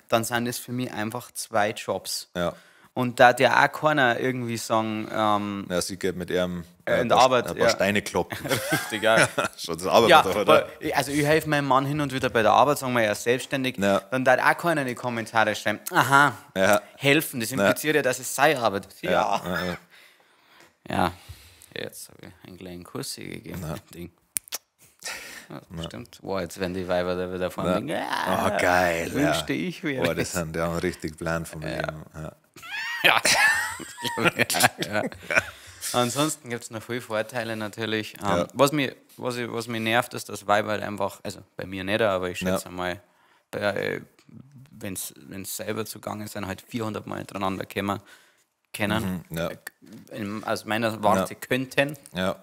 dann sind das für mich einfach 2 Jobs. Ja. Und da hat ja auch keiner irgendwie sagen... sie geht mit ihrem in der Arbeit, ein paar Steine kloppen. Richtig, ja. Schon das Arbeit doch, oder? Also ich helfe meinem Mann hin und wieder bei der Arbeit, sagen wir, er ist selbstständig, dann darf auch keiner in die Kommentare schreiben, aha, helfen, das impliziert ja, dass es seine Arbeit ist. Ja. Jetzt habe ich einen kleinen Kuss gegeben. Ding. Ja, stimmt. Wow, jetzt werden die Weiber da wieder von denken, geil. Wünschte ich wäre. Boah, das sind ja richtig Plan vom Leben. Ja. Ansonsten gibt es noch viele Vorteile natürlich. Was mich nervt, ist, dass Weiber halt einfach, also bei mir nicht, aber ich schätze mal, wenn es selber zugange sind, halt 400 Mal hintereinander kommen. Aus meiner Warte könnten. Ja.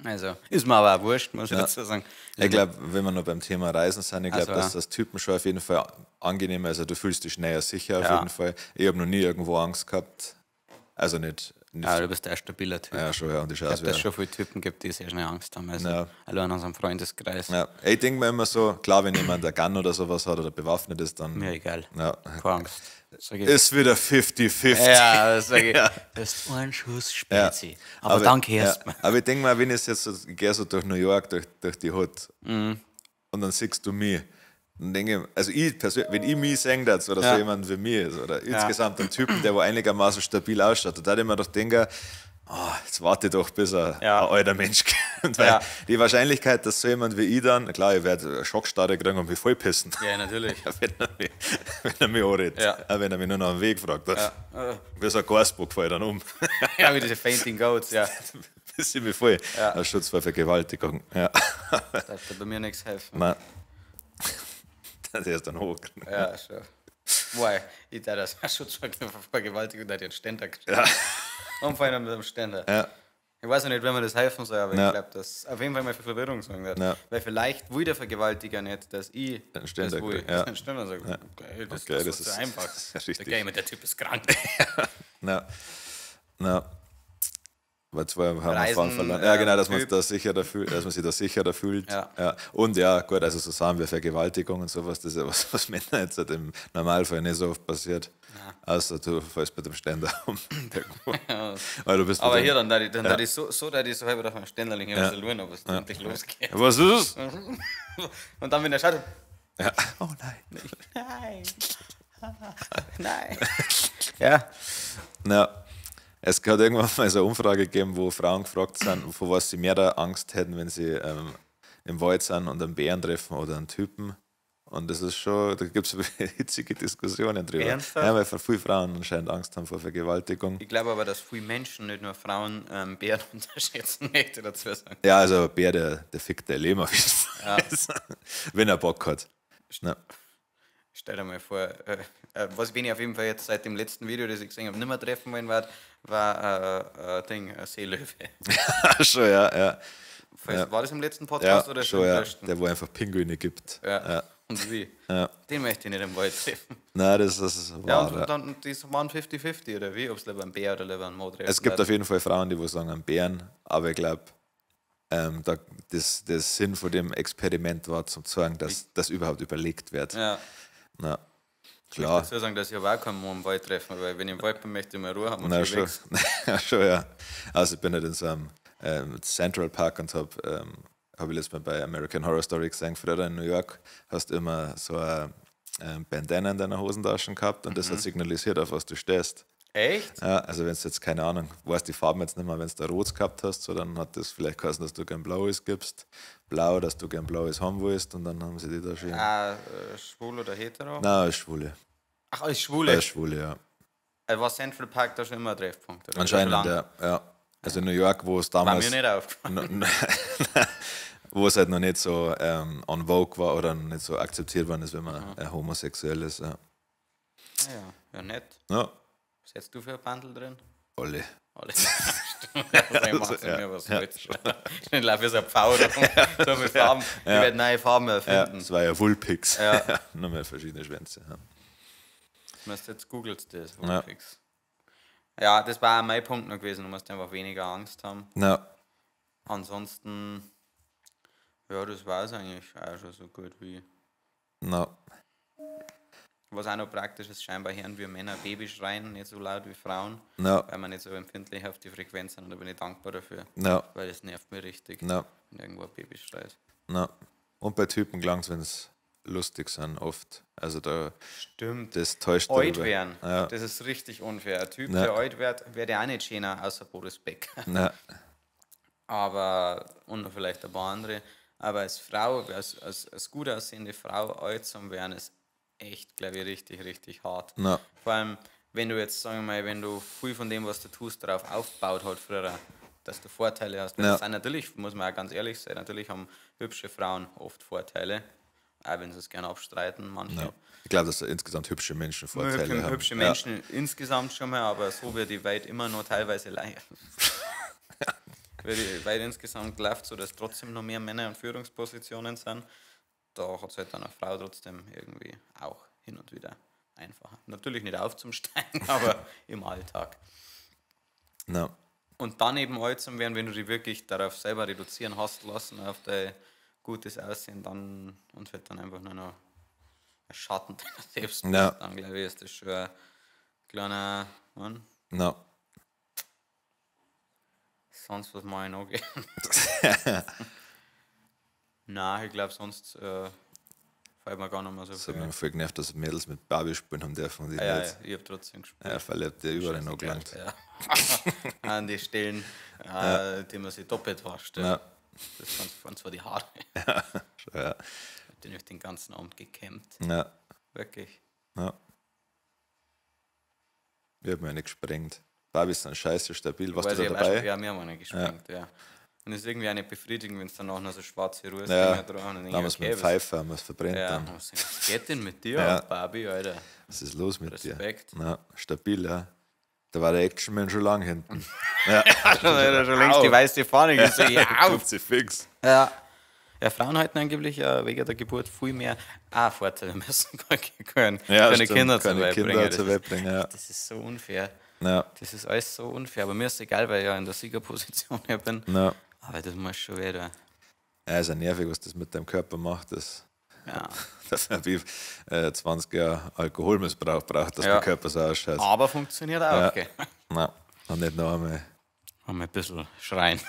Also ist mir aber auch wurscht, muss ich dazu sagen. Ich glaube, wenn wir noch beim Thema Reisen sind, ich glaube, dass das Typen schon auf jeden Fall angenehm ist. Also du fühlst dich schneller sicher auf jeden Fall. Ich habe noch nie irgendwo Angst gehabt. Also nicht du bist ein stabiler Typ. Ja, schon, ja. Und ich glaube, dass es schon viele Typen gibt, die sehr schnell Angst haben. Also allein in unserem Freundeskreis. Ja. Ich denke mir immer so, klar, wenn jemand eine Gun oder sowas hat oder bewaffnet ist, dann... Mir egal. Keine Angst. Ist wieder 50-50. Ja, das sage ich. Das ist ein Schuss Spezi. Aber dann kehrst du. Aber ich denke mal, wenn ich jetzt ich gehe so durch New York, durch die Hut und dann siehst du mich, dann denke ich, also ich persönlich, wenn ich mich sehe oder so jemand wie mir ist oder insgesamt einen Typen, der einigermaßen stabil ausschaut, da würde ich mir doch denken, jetzt warte doch, bis ein alter Mensch kommt. Weil die Wahrscheinlichkeit, dass so jemand wie ich dann, klar, ich werde eine Schockstarre kriegen und mich vollpissen. Ja, natürlich. wenn er mich anredet. Wenn er mich nur noch am Weg fragt. Wie so ein Gasbock fällt dann um. Ja, wie diese Fainting Goats, Bis ich mich voll. Als Schutz vor Vergewaltigung. Ja. Das darf bei mir nichts helfen. Nein. Der ist dann hoch. Ja, schon. Why? Ich dachte, das Schutz vor Vergewaltigung, der hat jetzt Ständer gestellt. Und vor allem mit dem Ständer. Ich weiß nicht, wenn man das helfen soll, aber ich glaube, dass auf jeden Fall mal für Verwirrung sorgen wird. Weil vielleicht will der Vergewaltiger nicht, dass ich das will. Ja. Dann stellen wir so, okay, das ist so einfach. Okay, der Typ ist krank. Weil zwei haben wir vorhin verloren. Ja, genau, dass man sich da sicherer fühlt. Ja. Und ja, gut, also so sagen wir Vergewaltigung und sowas, das ist ja was Männer jetzt halt im Normalfall nicht so oft passiert. Außer du fällst bei dem Ständer um. Aber hier dann da die so halber auf meinem Ständer liegen, was schauen, ob es endlich losgeht. Was ist es? Und dann, wenn der schaut, oh nein. Nein. Ja. Es hat irgendwann mal so eine Umfrage gegeben, wo Frauen gefragt sind, vor was sie mehr da Angst hätten, wenn sie im Wald sind und einen Bären treffen oder einen Typen. Und das ist schon, da gibt es hitzige Diskussionen drüber. Ernsthaft? Ja, weil viele Frauen anscheinend Angst haben vor Vergewaltigung. Ich glaube aber, dass viele Menschen, nicht nur Frauen, Bären unterschätzen, möchte ich dazu sagen. Ja, also ein Bär, der fickt dein Leben auf jeden Fall. Wenn er Bock hat. Stell dir mal vor, was ich auf jeden Fall jetzt seit dem letzten Video, das ich gesehen habe, nicht mehr treffen wollen, war ein Seelöwe. Schon, ja. War das im letzten Podcast oder schon, ja. Der, wo einfach Pinguine gibt. Ja. Und wie? Ja. Den möchte ich nicht im Wald treffen. Nein, das ist wahr. Ja, und dann, die waren 50-50, oder wie? Ob es lieber ein Bär oder lieber ein Mo treffen. Es gibt auf jeden Fall Frauen, die sagen einen Bären, aber ich glaube, das Sinn von dem Experiment war, zum zu sagen, dass das überhaupt überlegt wird. Ja. Na, klar. Ich muss dazu sagen, dass ich aber auch keinen Mo im Wald treffen, weil wenn ich im Wald bin, möchte ich mehr Ruhe haben und na, schon. Ja, schon, ja. Also ich bin nicht in so einem Central Park und habe ich letztes Mal bei American Horror Story gesehen, früher in New York hast du immer so eine Bandana in deiner Hosentaschen gehabt und das hat signalisiert, auf was du stehst. Echt? Ja, also wenn du jetzt, keine Ahnung, weißt die Farben jetzt nicht mehr, wenn du da rot gehabt hast, so, dann hat das vielleicht geheißen, dass du gern blaues gibst, blau, dass du gern blaues haben willst und dann haben sie die da schon. Schwul oder hetero? Nein, als Schwule. Ach, als Schwule? Als Schwule, ja. War Central Park da schon immer ein Treffpunkt? Oder? Anscheinend, ja. Also in New York, wo es damals... War mir nicht aufgefallen. Wo es halt noch nicht so on vogue war oder nicht so akzeptiert worden ist, wenn man homosexuell ist. Ja, ja nett. Ja. Was hättest du für ein Bundle drin? Alle. Ich mache mir was mit. Ich laufe so eine Pfau so mit Farben. Ich werde neue Farben erfinden. Das war ja Vulpix. Ja. Nochmal verschiedene Schwänze. Ja. Jetzt googelt das, Vulpix. Ja, das war auch mein Punkt noch gewesen. Du musst einfach weniger Angst haben. Ja. Ansonsten, ja, das war es eigentlich auch schon so gut wie. No. Was auch noch praktisch ist, scheinbar hören wir Männer Baby schreien, nicht so laut wie Frauen, weil man nicht so empfindlich auf die Frequenz sind, und da bin ich dankbar dafür, weil das nervt mir richtig, wenn irgendwo ein Baby schreit. Und bei Typen klang es, wenn es lustig sind, oft. Also da stimmt. Das täuscht alt werden, das ist richtig unfair. Ein Typ, der alt wird, wäre auch nicht schöner, außer Boris Becker. Aber, und vielleicht ein paar andere, aber als Frau, als gut aussehende Frau alt zu werden, ist echt, glaube ich, richtig, richtig hart. Vor allem, wenn du jetzt, sagen wir mal, wenn du viel von dem, was du tust, darauf aufgebaut hat früher, dass du Vorteile hast. Das sind natürlich, muss man auch ganz ehrlich sein, natürlich haben hübsche Frauen oft Vorteile, auch wenn sie es gerne abstreiten, manche. Ich glaube, dass insgesamt hübsche Menschen Vorteile haben. Hübsche Menschen insgesamt schon mal, aber so wird die Welt immer noch teilweise leichter. Weil insgesamt läuft so, dass trotzdem noch mehr Männer in Führungspositionen sind. Da hat es halt dann eine Frau trotzdem irgendwie auch hin und wieder einfacher. Natürlich nicht aufzusteigen, aber im Alltag. Und dann eben alt zu werden, wenn du dich wirklich darauf selber reduzieren hast lassen, auf dein gutes Aussehen, dann und halt dann einfach nur noch ein Schatten deiner selbst bist, dann glaube ich, ist das schon ein kleiner Mann. Sonst was mache ich noch gern? Nein, ich glaube, sonst fällt mir gar nicht mehr so viel. Ich habe mich voll genervt, dass Mädels mit Barbie spielen haben dürfen. Und ich habe trotzdem gespielt. Ja, verlebt der überall noch gelangt. An die Stellen, die man sich doppelt wascht. Das waren zwar die Haare. Ich habe den ganzen Abend gekämmt. Wirklich. Ich habe mich nicht gesprengt. Barbies sind scheiße stabil. Warst du da dabei? Ja, wir haben eine gesprengt, Und es ist irgendwie auch nicht befriedigend, wenn es dann auch noch so schwarze Ruhe dran ist. Damals mit dem Pfeifer haben wir es verbrennt. Dann. Was geht denn mit dir, Barbie, Alter? Was ist los mit Respekt. dir? Stabil, Da war der Actionman schon lang hinten. Ja, schon längst die weiße Fahne gesehen. Ja, fix. Ja. Ja, Frauen halten angeblich wegen der Geburt viel mehr Vorteile müssen können. Ja, keine Kinder zur Welt bringen. Ja. Das ist so unfair. Ja. Das ist alles so unfair. Aber mir ist egal, weil ich ja in der Siegerposition hier bin. Ja. Aber das muss schon wieder. Ja, ist ja nervig, was das mit deinem Körper macht. Das wie 20 Jahre Alkoholmissbrauch braucht, dass der Körper so ausschaut. Aber funktioniert auch, gell? Nein, und nicht noch einmal. Ein bisschen schreien.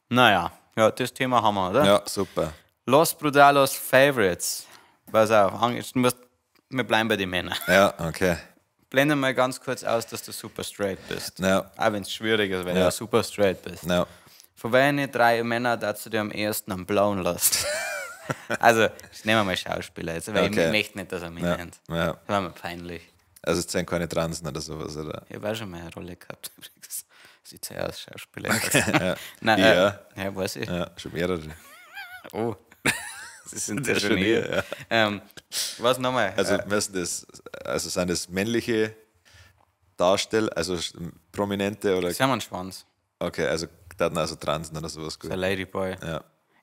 Naja, ja, das Thema haben wir, oder? Ja, super. Los Brudalos Favorites. Pass auf, wir bleiben bei den Männern. Ja, okay. Blende mal ganz kurz aus, dass du super straight bist. Ja. Auch wenn es schwierig ist, wenn du super straight bist. Ja. Von welchen 3 Männern darfst du dir am ehesten am Blauen lassen? Also, nehmen wir mal Schauspieler jetzt, weil ich möchte nicht, dass er mich nennt. Ja. Das war mir peinlich. Also es sind keine Transen oder sowas, oder? Ich habe auch schon mal eine Rolle gehabt, übrigens. Sieht sehr aus, Schauspieler. Okay, Nein, ja, weiß ich. Ja, schon mehrere. Oh, sie sind ja schon hier. Was nochmal? Also, sind das männliche Darsteller, also Prominente oder? Sie haben einen Schwanz. Okay, also da hatten also Transen oder sowas. So ein Ladyboy.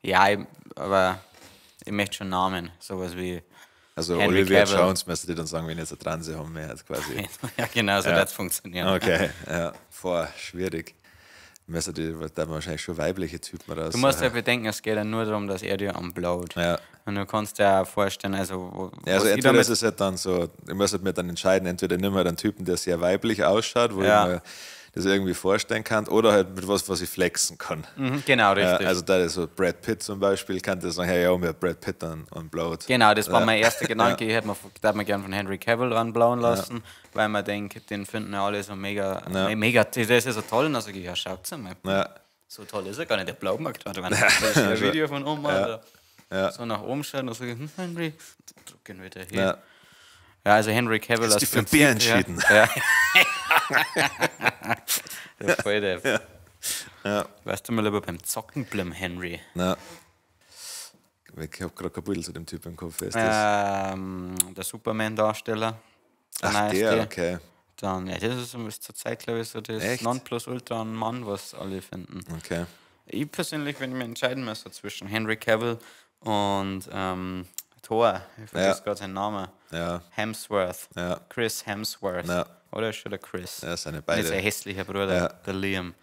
Ja, aber ich möchte schon Namen, sowas wie also Henry Olivia Cavill. Jones müsste die dann sagen, wenn jetzt eine Transe haben wir jetzt quasi. Ja, genau, so das funktioniert. Okay, schwierig. Da haben wahrscheinlich schon weibliche Typen raus. Du musst ja bedenken, es geht ja nur darum, dass er dir anblaut. Ja. Und du kannst dir auch vorstellen, also entweder ist es halt dann so, ich muss halt mir dann entscheiden, entweder nimm halt einen Typen, der sehr weiblich ausschaut, wo ich mir das irgendwie vorstellen kann, oder halt mit was ich flexen kann. Genau, richtig. Also da ist so Brad Pitt zum Beispiel, kann das sagen, hey, ja, mir Brad Pitt anblaut. Genau, das war mein erster Gedanke. Ich hätte mir gerne von Henry Cavill anblauen lassen, weil man denkt, den finden ja alle so mega, das ist ja so toll. Und dann sage ich, ja, schaut's mal. So toll ist er gar nicht, der blaut mir gerade. Wenn ein Video von Oma so nach oben schaut, dann sage ich, Henry, drücken wieder hier. Ja, also Henry Cavill hast du für Bier entschieden. Ja. Der voll der. Weißt du mal lieber beim Zocken bleiben, Henry? Ja. Ich habe gerade kein Bild zu dem Typ im Kopf. Der Superman-Darsteller. Der, okay. Dann, das ist zur Zeit, glaube ich, so das Nonplusultra an Mann, was alle finden. Okay. Ich persönlich, wenn ich mich entscheiden müsste zwischen Henry Cavill und Thor, ich vergesse gerade seinen Namen. Ja. Hemsworth. Ja. Chris Hemsworth. Ja. Oder schon der Chris? Ja, seine beide. Sein hässlicher Bruder, der Liam.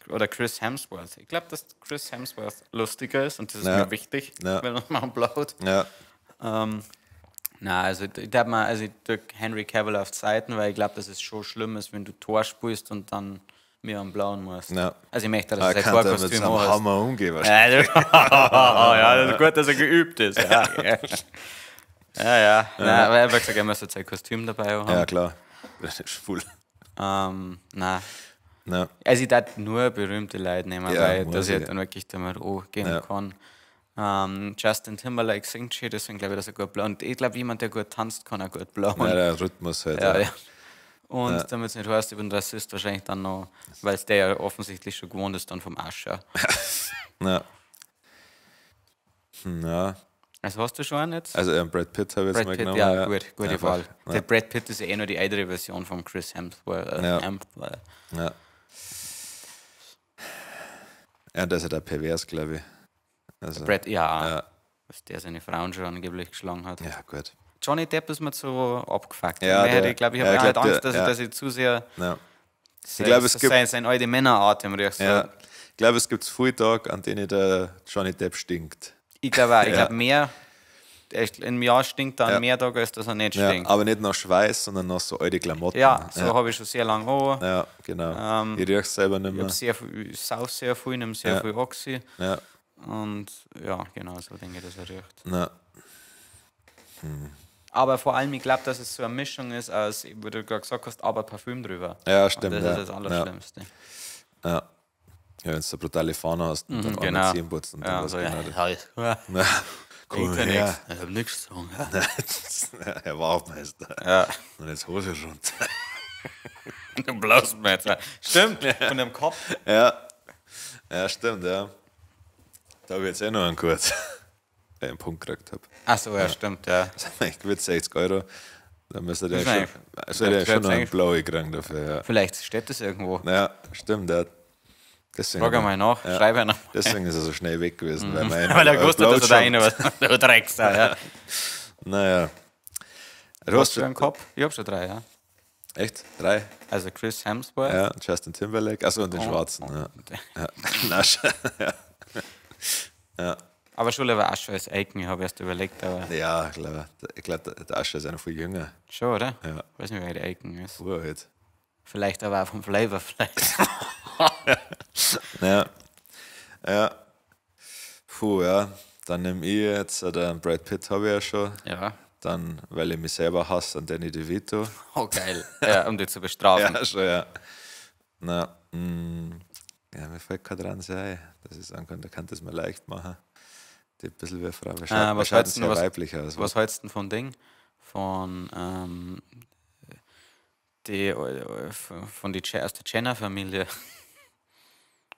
Oder Chris Hemsworth. Ich glaube, dass Chris Hemsworth lustiger ist und das ist mir wichtig, wenn man mal blaut. Ja. Also ich drücke Henry Cavill auf Seiten, weil ich glaube, dass es schon schlimm ist, wenn du Tor spielst und dann mir am Blauen musst. Ja. Also ich möchte, dass er sein Torkostüm hast. Hammer umgehen wahrscheinlich. Ja, das ist gut, dass er geübt ist. Ja. Nein, aber er hat gesagt, er müsste sein Kostüm dabei haben. Ja, klar. Das ist voll. Nein. No. Also ich darf nur berühmte Leute nehmen, weil dass ich dann wirklich damit gehen kann. Justin Timberlake singt schön, deswegen glaube ich, dass er gut blau. Und ich glaube, jemand, der gut tanzt, kann auch gut blau. Ja, der Rhythmus halt. Ja. Und damit es nicht heißt, ich bin Rassist, wahrscheinlich dann noch, weil es der ja offensichtlich schon gewohnt ist, dann vom Ascher. Ja. Also hast du schon einen jetzt? Also Brad Pitt habe ich jetzt mal genommen. Ja, gute Wahl. Der Brad Pitt ist ja nur die ältere Version von Chris Hemsworth. Ja, der ist ja der pervers, glaube ich. Also, Brad, was der seine Frauen schon angeblich geschlagen hat. Ja, gut. Johnny Depp ist mir zu abgefuckt. Ja, ich glaube, ich habe halt Angst, dass ich zu sehr seine alte Männeratem rieche. Ja. Ich glaube, es gibt viele Tage, an denen der Johnny Depp stinkt. Ich glaube auch. Ich glaube, mehr im Jahr stinkt er mehr Tage, als dass er nicht stinkt. Aber nicht nach Schweiß, sondern nach so alte Klamotten. Ja, so habe ich schon sehr lange an. Ja, genau. Ich rieche es selber nicht mehr. Ich sauf sehr viel, nehme sehr viel Oxy. Ja. Und ja, genau so denke ich, dass er riecht. Ja. Aber vor allem, ich glaube, dass es so eine Mischung ist, aus, wie du gerade gesagt hast, aber Parfüm drüber. Ja, stimmt. Und das ist das Allerschlimmste. Ja, wenn du eine brutale Fahne hast und dann genau. Zehen putzt und dann Ja, was so, genau. Cool, ja. Ich habe nichts zu sagen. Herr Wachtmeister. Ja. Und jetzt Hose runter. Du blaust mir jetzt. Stimmt, von dem Kopf. Ja, stimmt, ja. Da habe ich jetzt noch einen kurz einen Punkt gekriegt habe. Ach so, ja, stimmt, ja. Ich gewinne 60 €. Da müsste der schon noch einen Blaue kriegen dafür. Ja. Vielleicht steht das irgendwo. Ja, stimmt. Frag einmal nach, schreib einer. Deswegen ist er so schnell weg gewesen. Weil er gewusst hat, dass er da rein was. Du Drecks da, ja. Naja. Hast du einen Kopf? Ich hab schon 3, ja. Echt? 3? Also Chris Hemsworth. Ja, Justin Timberlake. Achso, und den Schwarzen. Ja. Ja. Aber schon lieber Ascher als Aiken, ich habe erst überlegt. Aber ja, klar. Ich glaube, der Ascher ist noch viel jünger. Schon, oder? Ja. Ich weiß nicht, wer der Aiken ist. Uralt. Vielleicht aber auch vom Flavor vielleicht. Ja. Puh, ja. Dann nehme ich jetzt, den Brad Pitt habe ich ja schon. Ja. Dann, weil ich mich selber hasse, an Danny DeVito. Oh, geil. Ja, um dich zu bestrafen. Ja, schon, ja. Ja, mir fällt kein dran sein, dass ich sagen kann, der kann das mal leicht machen. Die ein bisschen wie eine Frau. Was schaut sehr weiblich aus. Was hältst du denn von Ding? Von aus der Jenner-Familie.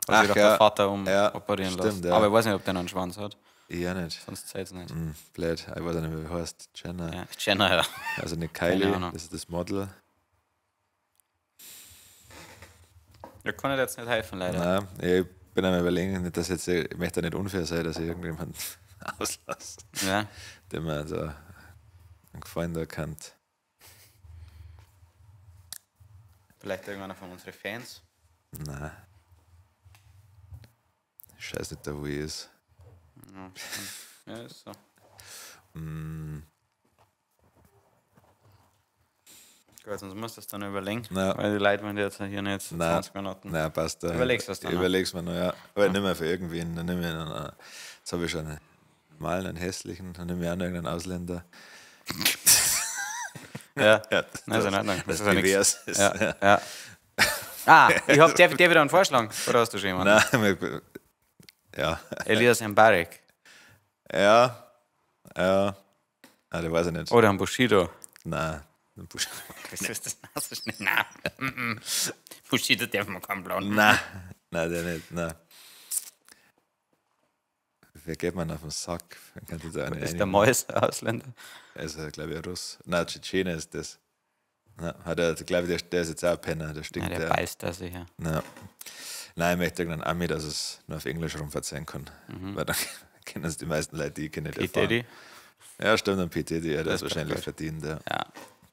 Weil sich der Vater operieren lässt. Ja. Aber ich weiß nicht, ob der noch einen Schwanz hat. Ich auch nicht. Sonst zählt es nicht. Blöd. Ich weiß nicht, wie er heißt. Jenner. Ja, Jenner, ja. Also nicht Kylie, das ist das Model. Ich kann dir jetzt nicht helfen, leider. Nein, ich bin am Überlegen, dass ich möchte nicht unfair sein, dass ich irgendjemanden auslasse, dem man da einen Gefallen da kennt. Vielleicht irgendeiner von unseren Fans? Nein. Ich weiß nicht, wo ich ist. Ja, ist so. Gut, sonst musst du es dann überlegen, weil die Leute wollen jetzt hier nicht 20 Minuten. Nein, passt. Überlegst du es dann. Überleg's mir noch, ja. Aber nicht mehr für irgendwen. Dann nehme ich jetzt habe ich schon einen hässlichen, dann nehme ich auch noch irgendeinen Ausländer. Ja, das ist in Ordnung. Das ist divers ist. Ja. Ich habe dir wieder einen Vorschlag. Oder hast du schon jemanden? Nein, ja. Elias Mbarek. Ja. Der weiß ich nicht. Oder ein Bushido. Nein. Was ist das? Das ist nicht. Nein. Bushido darf man keinen blauen. Nein, der nicht. Nein. Wer geht man auf den Sack? Ist der Mois Ausländer? Also, glaube ich, ein Russ. Nein, Tschetschene ist das. Glaube ich, der ist jetzt auch ein Penner. Der stinkt. Ja, der beißt da sicher. Ja. Nein, ich möchte irgendeinen Ami, dass es nur auf Englisch rumverzeihen kann. Weil dann kennen es die meisten Leute, die ich kenne. P. Diddy? Ja, stimmt, ein P. Diddy, der ist wahrscheinlich verdient. Ja.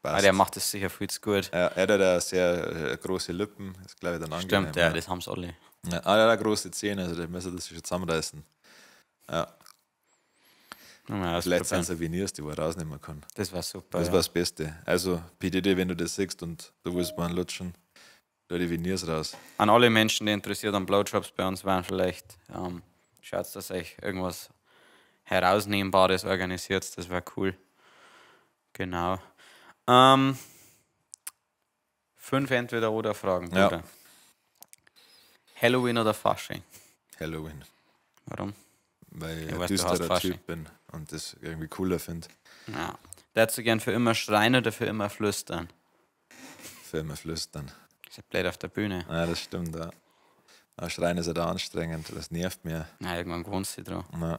Aber der macht das sicher viel zu gut. Ja, er hat ja sehr große Lippen, das glaube ich dann angenehm. Stimmt, ja, das haben sie alle. Ja, er hat große Zähne, also der müsste das schon zusammenreißen. Ja. Vielleicht sind es Veneers, die man rausnehmen kann. Das war super. Das war das Beste. Also, PDD, wenn du das siehst und du willst mal lutschen, da die Veneers raus. An alle Menschen, die interessiert an Blowjobs bei uns waren, vielleicht schaut, dass euch irgendwas Herausnehmbares organisiert. Das wäre cool. Genau. 5 Entweder-oder-Fragen. Ja. Halloween oder Fasching? Halloween. Warum? Weil ich ein düsterer Typ bin und das irgendwie cooler finde. Ja. Hättest du gern für immer schreien oder für immer flüstern? Für immer flüstern. Das ist ja blöd auf der Bühne. Ja, das stimmt. Ja. Aber Schreien ist ja da anstrengend, das nervt mir. Ja, irgendwann gewohnst du dich dran. Ja.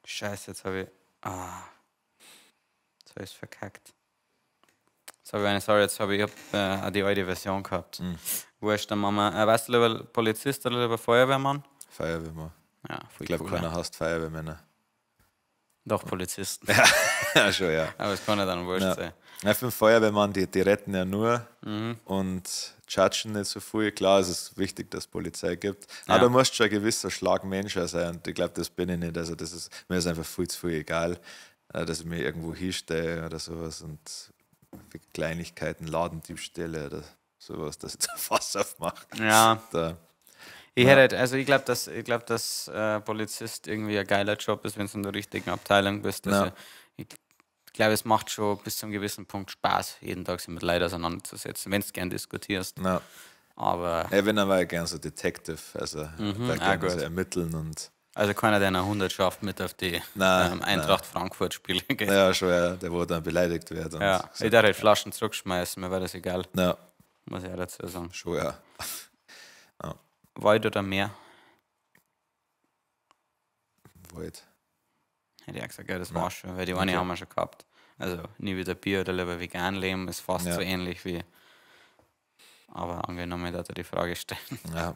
Scheiße, jetzt habe ich. Jetzt habe ich es verkackt. Jetzt habe ich die alte Version gehabt. Wurscht, dann machen wir. Weißt du lieber Polizist oder lieber Feuerwehrmann? Feuerwehrmann. Ja, ich glaube, keiner hasst Feuerwehrmänner. Doch, Polizisten. Ja, schon, ja. Aber es kann ja dann wurscht sein. Ja, für den Feuerwehrmann, die retten ja nur und judgen nicht so viel. Klar, es ist wichtig, dass es Polizei gibt. Aber da musst du schon ein gewisser Schlag Mensch sein. Und ich glaube, das bin ich nicht. Also mir ist einfach viel zu viel egal, dass ich mich irgendwo hinstelle oder sowas und für Kleinigkeiten, Ladendiebstähle oder sowas, dass ich da Fass aufmache. Ja. Ich glaube, dass Polizist irgendwie ein geiler Job ist, wenn du in der richtigen Abteilung bist. Also, ich glaube, es macht schon bis zu einem gewissen Punkt Spaß, jeden Tag sich mit Leuten auseinanderzusetzen, wenn du gern diskutierst. Ja. Aber ich bin aber gern so Detective, also da gerne so ermitteln und. Also keiner, der eine Hundertschaft mit auf die Eintracht Frankfurt-Spiele geht. Ja, schon, ja, der wo dann beleidigt wird. Und ja, ich darf halt Flaschen zurückschmeißen, mir wäre das egal. Ja. Muss ich ja dazu sagen. Schon, ja. Wald oder Meer? Wald. Hätte ich gesagt, ja, das war schon, weil die eine haben wir schon gehabt. Also nie wieder Bier oder lieber vegan leben, ist fast so ähnlich wie. Aber angenommen, da die Frage stellen. Ja,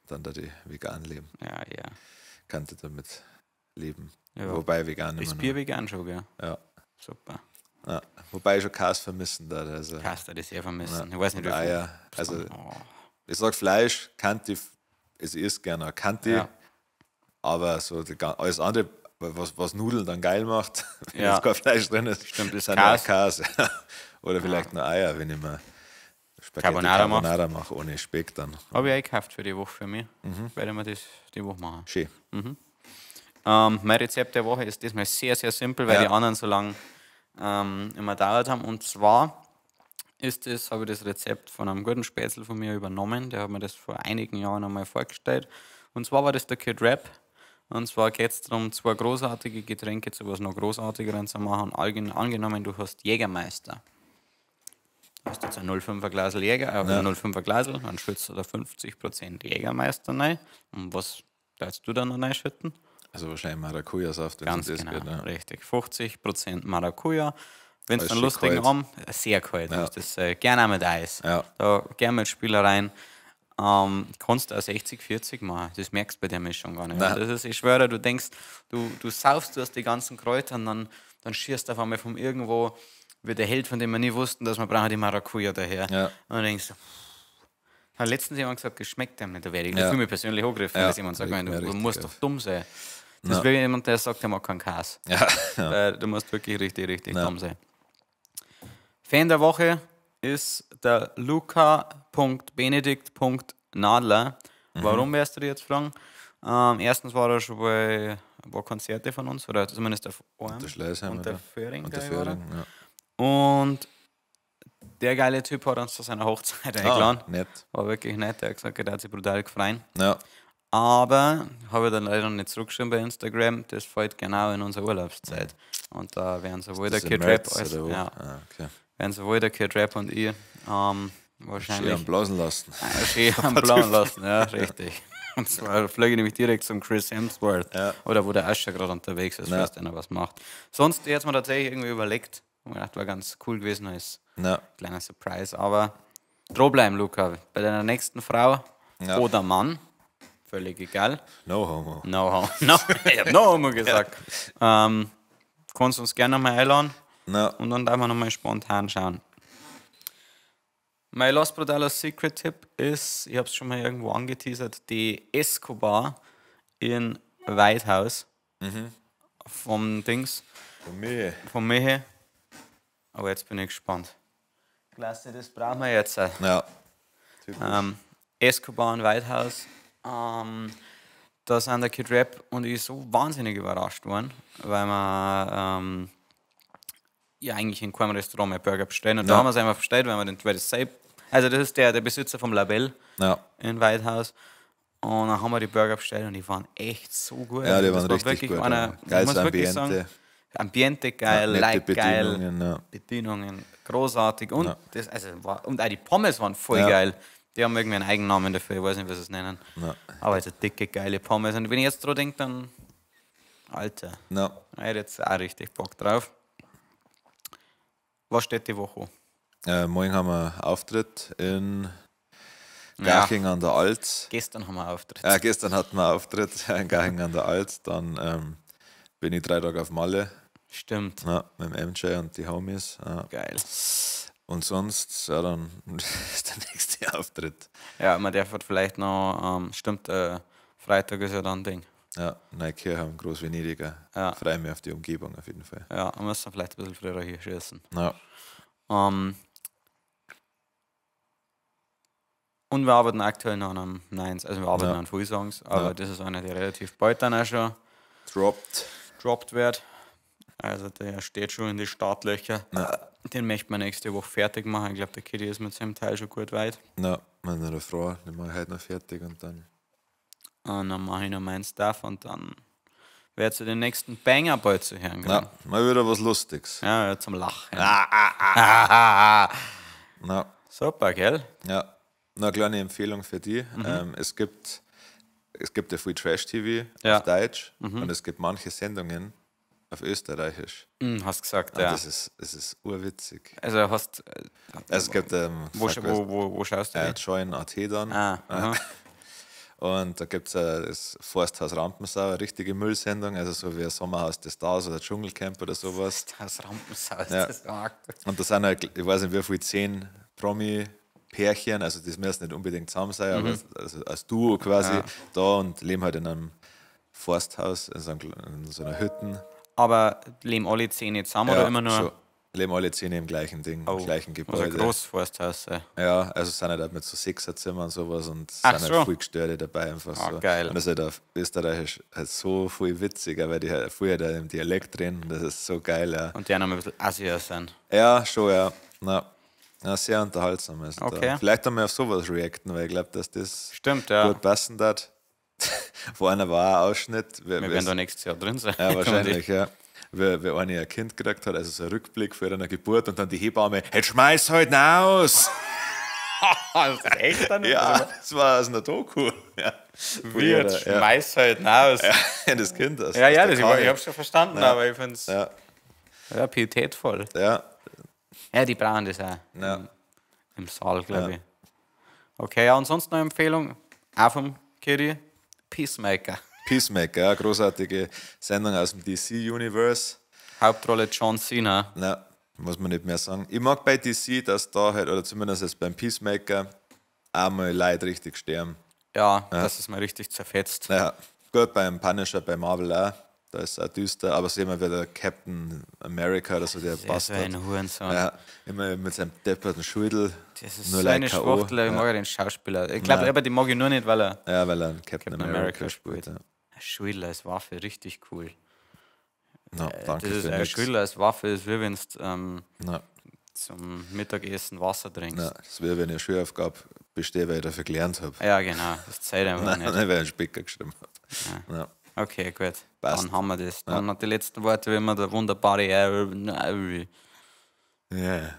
dann da die vegan leben. Ja. Kannte damit leben. Ja. Wobei vegan ist Bier vegan schon, gell? Ja. Super. Ja. Wobei ich schon Käse vermissen da. Also. Käse, das sehr vermissen. Ich weiß nicht, wie viel. Eier. Also, ich sag Fleisch, kannte ich, also ich esse gerne kannte, aber so alles andere, was Nudeln dann geil macht, wenn jetzt kein Fleisch drin ist, stimmt, ist dann auch Käse. Oder vielleicht noch Eier, wenn ich mal Spaghetti Carbonara mache, ohne Speck dann. Habe ich eingekauft für die Woche für mich. Werde ich mir das die Woche machen. Schön. Mein Rezept der Woche ist diesmal sehr, sehr simpel, weil die anderen so lange immer dauert haben. Und zwar habe ich das Rezept von einem guten Spätzl von mir übernommen. Der hat mir das vor einigen Jahren einmal vorgestellt. Und zwar war das der Kid Rap. Und zwar geht es darum, 2 großartige Getränke zu was noch großartigeren zu machen. Angenommen, du hast Jägermeister. Du hast jetzt ein 0,5er Glasl Jäger, ein 0,5er Glasl, dann schützt du da 50% Jägermeister rein. Und was darfst du dann noch reinschütten? Also wahrscheinlich Maracuja-Saft, wenn Ganz es das genau, geht. Ja. richtig. 50% Maracuja. Wenn es Alles einen schön lustigen kalt. haben, sehr kalt. Ja. Das gerne auch mit Eis. Ja. Da gerne mit Spielereien. Kannst du auch 60-40 machen. Das merkst du bei der Mischung gar nicht. Das ist, ich schwöre, du denkst, du saufst, du hast die ganzen Kräuter und dann schießt du auf einmal von irgendwo wie der Held, von dem wir nie wussten, dass wir brauchen die Maracuja daher. Ja. Und dann denkst du, hat letztens jemand gesagt, das schmeckt dem nicht. Da werde ich fühle mich persönlich angegriffen, dass jemand sagt, du musst doch dumm sein. Das will jemand, der sagt, der mag keinen Käse. Weil du musst wirklich richtig, richtig dumm sein. Fan der Woche ist der Luca.benedikt.nadler. Warum wirst du dir jetzt fragen? Erstens war er schon bei ein paar Konzerte von uns, oder zumindest auf einem. Der Schleißheim, und der Föhring. Und der Föhring, ja. Und der geile Typ hat uns zu seiner Hochzeit eingeladen. Nett. War wirklich nett, er hat gesagt, er hat sich brutal gefreut. Ja. Aber habe ich dann leider noch nicht zurückgeschrieben bei Instagram, das fällt genau in unsere Urlaubszeit. Und da werden sowohl der Kid Rap als werden sowohl der Kid Rap und ich wahrscheinlich. Schön am Blasen lassen. Schön am Blasen lassen, ja, richtig. Und zwar fliege ich nämlich direkt zum Chris Hemsworth. Ja. Oder wo der Ascher gerade unterwegs ist, falls einer was macht. Sonst jetzt mir tatsächlich irgendwie überlegt. Ich dachte, war ganz cool gewesen als kleiner Surprise. Aber dranbleiben, Luca. Bei deiner nächsten Frau oder Mann, völlig egal. No homo. No homo. No, ich habe no homo gesagt. Kannst uns gerne mal einladen. Und dann darf man nochmal spontan schauen. Mein Los Brutalos Secret Tipp ist, ich habe es schon mal irgendwo angeteasert, die Escobar in Whitehouse. Vom Dings. Von Mehe. Aber jetzt bin ich gespannt. Klasse, das brauchen wir jetzt. Ja. Escobar in Whitehouse. Da sind der Kid Rap und ich so wahnsinnig überrascht worden, weil wir eigentlich in keinem Restaurant mehr Burger bestellen. Und da haben wir es einfach bestellt, weil das ist der Besitzer vom Label in Whitehouse. Und dann haben wir die Burger bestellt und die waren echt so gut. Ja, die waren richtig gut. Geiles Ambiente. Ambiente geil, Like Bedienungen, geil, Bedienungen großartig. Und, und auch die Pommes waren voll geil. Die haben irgendwie einen Eigennamen dafür, ich weiß nicht, wie sie es nennen. Aber also dicke, geile Pommes. Und wenn ich jetzt dran denke, dann Alter. Ich hätte jetzt auch richtig Bock drauf. Was steht die Woche? Morgen haben wir Auftritt in Garching an der Alz. Gestern haben wir Auftritt. Gestern hatten wir Auftritt in Garching an der Alz. Dann bin ich 3 Tage auf Malle. Stimmt. Mit dem MJ und die Homies. Geil. Und sonst, dann ist der nächste Auftritt. Ja, man darf vielleicht noch, Freitag ist ja dann ein Ding. Ja, Neukirche am Groß-Venediger. Freue mich auf die Umgebung auf jeden Fall. Ja, wir müssen vielleicht ein bisschen früher hier schießen. Ja. Und wir arbeiten aktuell noch an einem Neins, also wir arbeiten an Full-Songs, aber das ist einer, der relativ bald dann auch schon droppt wird. Also der steht schon in die Startlöcher. Den möchte man nächste Woche fertig machen. Ich glaube, der Kitty ist mit seinem Teil schon gut weit. Ja, meine Frau, den mache ich heute noch fertig und dann mache ich noch meinen Stuff und dann wird zu den nächsten Banger bald zu hören. Ja, mal wieder was Lustiges. Ja, zum Lachen. Super, gell? Ja, noch eine kleine Empfehlung für dich. Es gibt ja viel Trash-TV auf Deutsch und es gibt manche Sendungen auf Österreichisch. Hast gesagt, ja. Das ist urwitzig. Also hast... Es gibt... wo schaust du Join.at dann. Aha. Und da gibt es das Forsthaus Rampensau, eine richtige Müllsendung, also so wie ein Sommerhaus des Stars oder Dschungelcamp oder sowas. Forsthaus Rampensau, das und da sind halt, ich weiß nicht wie viele, 10 Promi-Pärchen, also das müssen nicht unbedingt zusammen sein, aber also als Duo quasi da und leben halt in einem Forsthaus, in so einer Hütte. Aber leben alle 10 zusammen oder immer nur? Schon. Leben alle 10 im gleichen Ding, im gleichen Gebäude. Also ein Großforsthaus. Ja, also sind halt auch mit so 6er-Zimmern und sowas und sind halt viel Gestörte dabei einfach so. Geil. Und das ist halt auf Österreichisch halt so viel witziger, weil die halt früher da im Dialekt reden, das ist so geil, ja. Und die auch noch ein bisschen Asier sind. Ja, schon, ja. Na, sehr unterhaltsam ist okay. Vielleicht haben wir auf sowas reacten, weil ich glaube, dass das gut passen hat. Vor einer war ein Ausschnitt. Wir werden da nächstes Jahr drin sein. Ja, wahrscheinlich, ja. Wie eine ein Kind gekriegt hat, also so ein Rückblick vor einer Geburt und dann die Hebamme, jetzt schmeiß halt raus! Das ist echt dann? Ja, das war aus einer Doku. Ja. Jetzt schmeiß halt raus. Ja, das Kind. Ich hab's schon verstanden, aber ich finde es pietätvoll. Ja. Ja, die brauchen das auch im Saal, glaube ich. Okay, ansonsten eine Empfehlung, auch vom Kiri, Peacemaker. Peacemaker, ja, großartige Sendung aus dem DC-Universe. Hauptrolle John Cena. Na, muss man nicht mehr sagen. Ich mag bei DC, dass da halt, oder zumindest jetzt beim Peacemaker, einmal Leute richtig sterben. Ja, das ist mal richtig zerfetzt. Ja, gut, beim Punisher, bei Marvel auch. Da ist es auch düster, aber sehen wir wieder Captain America oder so, der Bastard. So ein Hurensohn. Ja, immer mit seinem depperten Schädel. Das ist nur so eine Schwuchtel, ich mag den Schauspieler. Ich glaube, aber die mag ich nur nicht, weil er einen Captain America spielt. Ja. Schwedel als Waffe, richtig cool. No, danke das ist ein Schwedel als Waffe, ist wie wenn du zum Mittagessen Wasser trinkst. No, das wäre, wenn ich eine Schulaufgabe bestehe, weil ich dafür gelernt habe. Ja, genau. Das zählt einfach nicht. Nein, weil ich einen Spicker geschrieben habe. Ja. No. Okay, gut. Passt. Dann haben wir das. Dann noch die letzten Worte, wie wir der wunderbare... Ja.